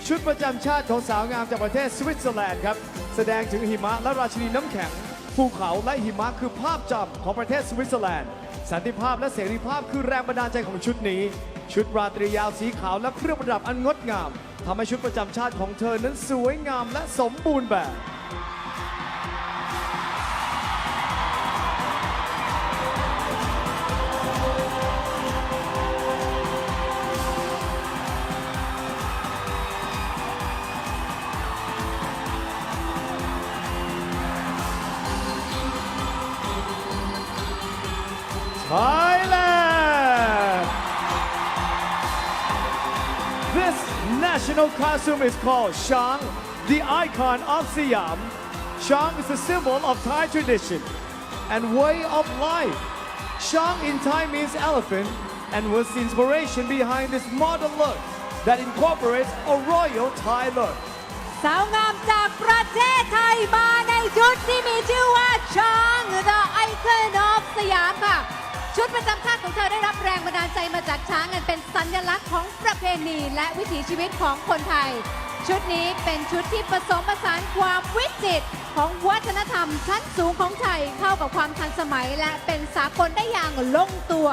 ชุดประจำชาติของสาวงามจากประเทศสวิตเซอร์แลนด์ครับแสดงถึงหิมะและราชินีน้ำแข็งภูเขาและหิมะคือภาพจำของประเทศสวิตเซอร์แลนด์สันติภาพและเสรีภาพคือแรงบันดาลใจของชุดนี้ชุดราตรียาวสีขาวและเครื่องประดับอันงดงามทำให้ชุดประจำชาติของเธอนั้นสวยงามและสมบูรณ์แบบ Thailand! This national costume is called Shang, the icon of Siam. Shang is a symbol of Thai tradition and way of life. Shang in Thai means elephant and was the inspiration behind this modern look that incorporates a royal Thai look. สาวงามจากประเทศไทยมาในชุดที่มีชื่อว่าช้าง The Icon of สยามค่ะ ชุดประจำชาติของเธอได้รับแรงบันดาลใจมาจากช้างอันเป็นสัญลักษณ์ของประเพณีและวิถีชีวิตของคนไทย ชุดนี้เป็นชุดที่ผสมผสานความวิจิตรของวัฒนธรรมชั้นสูงของไทยเข้ากับความทันสมัยและเป็นสากลได้อย่างลงตัว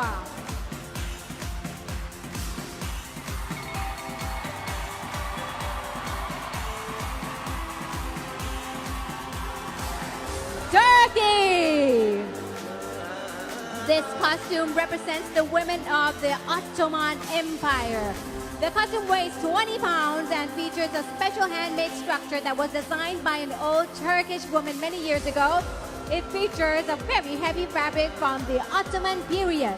Turkey! This costume represents the women of the Ottoman Empire. The costume weighs 20 pounds and features a special handmade structure that was designed by an old Turkish woman many years ago. It features a very heavy fabric from the Ottoman period.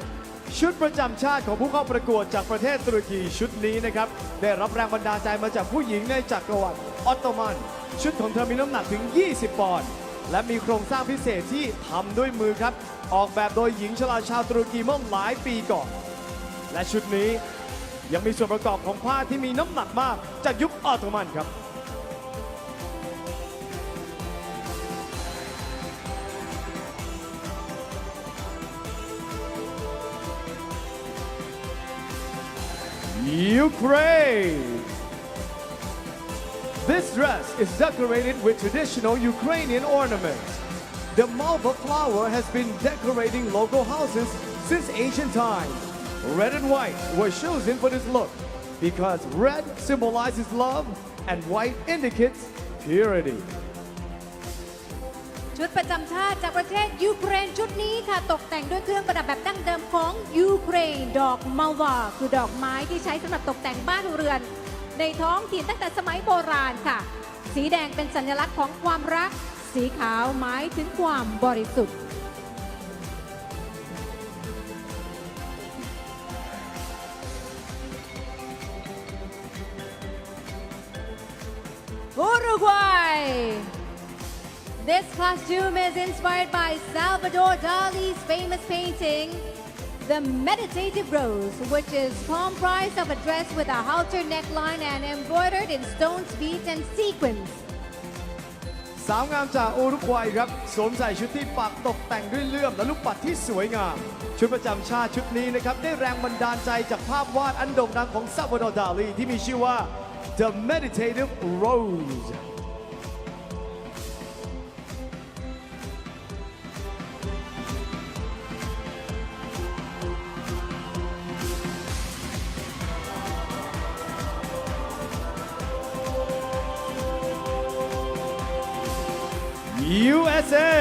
ชุดประจำชาติของผู้เข้าประกวดจากประเทศตุรกีชุดนี้นะครับได้รับแรงบันดาลใจมาจากผู้หญิงในจักรวรรดิออตโตมันชุดของเธอมีน้ำหนักถึง 20 ปอนด์และมีโครงสร้างพิเศษที่ทำด้วยมือครับออกแบบโดยหญิงชราชาวตุรกีเมื่อหลายปีก่อนและชุดนี้ยังมีส่วนประกอบของผ้าที่มีน้ำหนักมากจากยุคออตโตมันครับ Ukraine. This dress is decorated with traditional Ukrainian ornaments. The malva flower has been decorating local houses since ancient times. Red and white were chosen for this look because red symbolizes love and white indicates purity. ชุดประจำชาติจากประเทศยูเครนชุดนี้ค่ะตกแต่งด้วยเครื่องประดับแบบดั้งเดิมของยูเครนดอกมัลวาคือดอกไม้ที่ใช้สำหรับตกแต่งบ้านเรือนในท้องถิ่นตั้งแต่สมัยโบราณค่ะสีแดงเป็นสัญลักษณ์ของความรักสีขาวหมายถึงความบริสุทธิ์อุรุกวัยThis costume is inspired by Salvador Dali's famous painting, the Meditative Rose, which is comprised of a dress with a halter neckline and embroidered in stones, beads, and sequins. สาวงามจากอุรุกวัยครับสวมใส่ชุดที่ปักตกแต่งด้วยเลื่อมและลูกปัดที่สวยงาม ชุดประจำชาติชุดนี้นะครับได้แรงบันดาลใจจากภาพวาดอันโด่งดังของซาลวาดอร์ ดาลีที่มีชื่อว่า The Meditative Rose USA!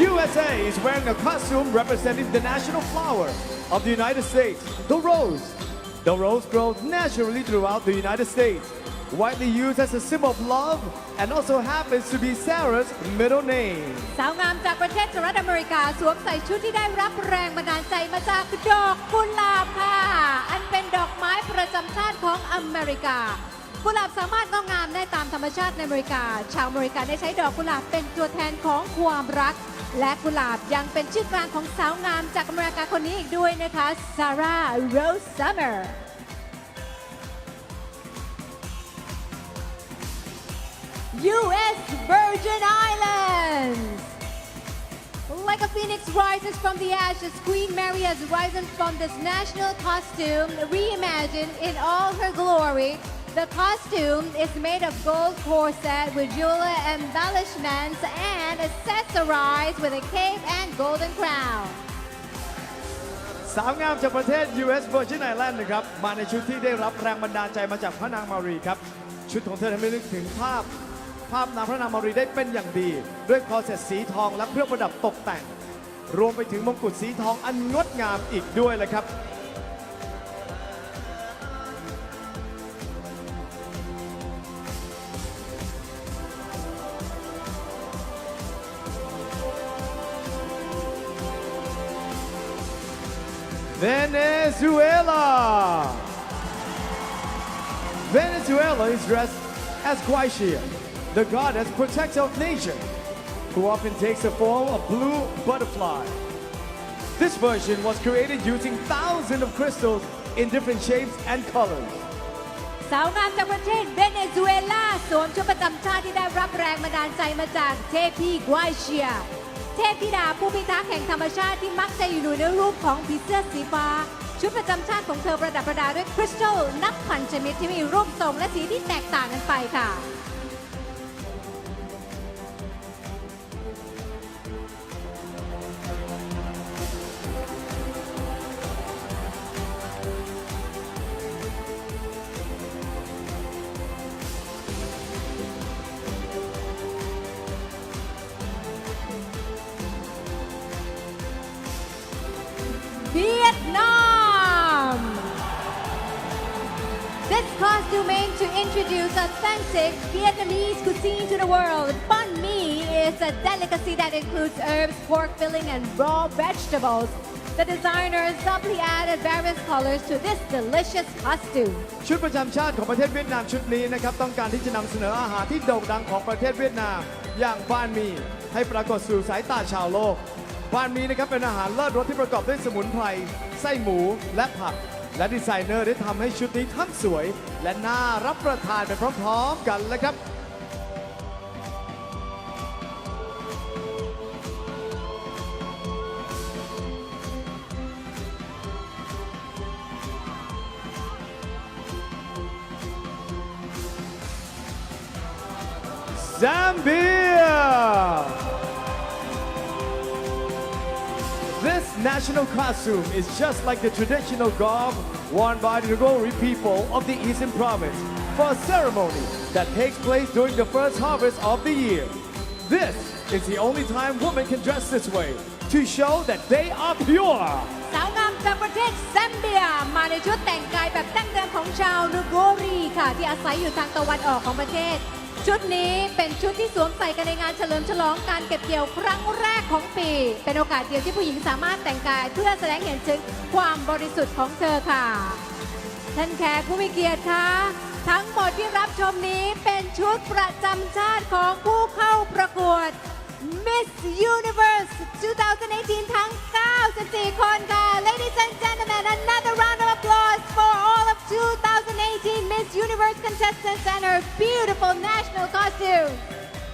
USA is wearing a costume representing the national flower of the United States, the rose. The rose grows naturally throughout the United States, widely used as a symbol of love, and also happens to be Sarah's middle name. สาวงามจากประเทศสหรัฐอเมริกาสวมใส่ชุดที่ได้รับแรงบันดาลใจมาจากดอกกุหลาบค่ะ อันเป็นดอกไม้ประจำชาติของอเมริกา กุหลาบสามารถงอกงามได้ตามธรรมชาติในอเมริกา ชาวอเมริกันได้ใช้ดอกกุหลาบเป็นตัวแทนของความรัก และกุหลาบยังเป็นชื่อกลางของสาวงามจากอเมริกาคนนี้อีกด้วยนะคะ Sarah Rose Summer U.S. Virgin Islands. Like a phoenix rises from the ashes, Queen Mary has risen from this national costume, reimagined in all her glory. The costume is made of gold corset with jewelry embellishments and accessorized with a cape and golden crown. สาวงามจากประเทศ U.S. Virgin Islands นะครับมาในชุดที่ได้รับแรงบันดาลใจมาจากพระนางมารีครับชุดของเธอทำให้นึกถึงภาพนางพระนางมารีได้เป็นอย่างดี ด้วยคอเซ็ตสีทองและเครื่องประดับตกแต่ง รวมไปถึงมงกุฎสีทองอันงดงามอีกด้วยเลยครับ Venezuela is dressed as Guaixia, the goddess protector of nature, who often takes the form of blue butterfly. This version was created using thousands of crystals in different shapes and colors. สาวงามจากประเทศเวเนซุเอลาสวมชุดประจำชาติที่ได้รับแรงบันดาลใจมาจากเทพีกวายเชีย เทพธิดาผู้พิทักษ์แห่งธรรมชาติที่มักจะอยู่ในรูปของผีเสื้อสีฟ้า ชุดประจำชาติของเธอประดับประดาด้วยคริสตัลนับพันชนิดที่มีรูปทรงและสีที่แตกต่างกันไปค่ะ Vietnam. This costume aims to introduce authentic Vietnamese cuisine to the world. Banh mi is a delicacy that includes herbs, pork filling, and raw vegetables. The designers subtly added various colors to this delicious costume. ชุดประจำชาติของประเทศเวียดนามชุดนี้นะครับต้องการที่จะนำเสนออาหารที่โด่งดังของประเทศเวียดนามอย่างบานหมี่ให้ปรากฏสู่สายตาชาวโลกบานหมี่นะครับเป็นอาหารเลิศรสที่ประกอบด้วยสมุนไพรไส้หมูและผักและดีไซเนอร์ได้ทำให้ชุดนี้ทั้งสวยและน่ารับประทานไปพร้อมๆกันเลยครับ Zambia! This national costume is just like the traditional garb worn by the Ngori people of the Eastern Province for a ceremony that takes place during the first harvest of the year. This is the only time women can dress this way to show that they are pure. สาวงามจากประเทศแซมเบียมาในชุดแต่งกายแบบดั้งเดิมของชาวนูโกรีค่ะที่อาศัยอยู่ทางตะวันออกของประเทศ ชุดนี้เป็นชุดที่สวมใส่กันในงานเฉลิมฉลองการเก็บเกี่ยวครั้งแรกของปี เป็นโอกาสเดียวที่ผู้หญิงสามารถแต่งกายเพื่อแสดงเห็นถึงความบริสุทธิ์ของเธอค่ะ ท่านแขกผู้มีเกียรติคะทั้งหมดที่รับชมนี้เป็นชุดประจำชาติของผู้เข้าประกวด Miss Universe 2018 ทั้ง 94 คนค่ะ Ladies and gentlemen, another round of applause for all of 2018 Miss Universe contestants and her beautiful national costume.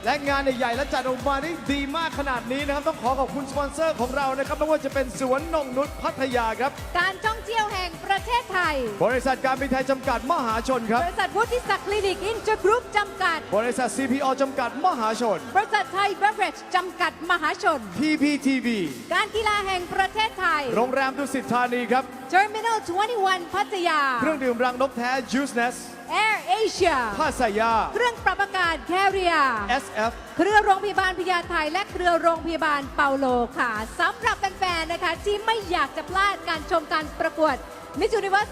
และงานใหญ่ๆและจัดออกมาได้ดีมากขนาดนี้นะครับต้องขอขอบคุณสปอนเซอร์ของเรานะครับไม่ว่าจะเป็นสวนนงนุชพัทยาครับ การท่องเที่ยวแห่งประเทศไทย บริษัทการบินไทยจำกัดมหาชนครับ บริษัทวุฒิศักดิ์คลินิกอินเตอร์กรุ๊ปจำกัด บริษัท CPO จำกัดมหาชน บริษัทไทยเบเวอเรจจำกัดมหาชน PPTV การกีฬาแห่งประเทศไทย โรงแรมดุสิตธานีครับ Terminal 21 พัทยา เครื่องดื่มรังนกแท้ Juiceness Air Asia ภาษายา เครื่องปรับอากาศ Carrier SF เครือโรงพยาบาลพญาไทและเครือโรงพยาบาลเปาโลค่ะสำหรับแฟนๆนะคะที่ไม่อยากจะพลาดการชมการประกวด Miss Universe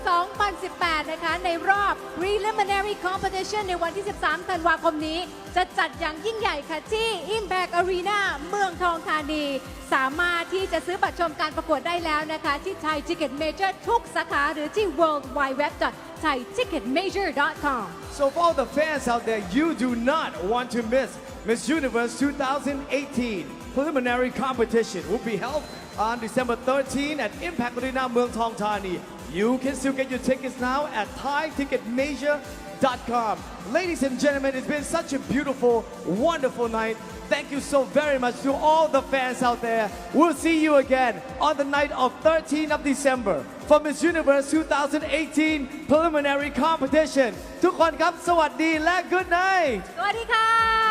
2018 นะคะในรอบ Preliminary Competition ในวันที่ 13 ธันวาคมนี้ จะจัดอย่างยิ่งใหญ่ค่ะที่ Impact Arena เมืองทองธานี สามารถที่จะซื้อบัตรชมการประกวดได้แล้วนะคะที่ Thai Ticket Major ทุกสาขาหรือที่ worldwideweb.thaiticketmajor.com So for all the fans out there, you do not want to miss Miss Universe 2018 preliminary competition will be held on December 13 at Impact Arena Muang Thong Thani. You can still get your tickets now at thaiticketmajor.com. Ladies and gentlemen, it's been such a beautiful, wonderful night. Thank you so very much to all the fans out there. We'll see you again on the night of 13th of December for Miss Universe 2018 preliminary competition. ทุกคนครับ สวัสดีและ good night. สวัสดีค่ะ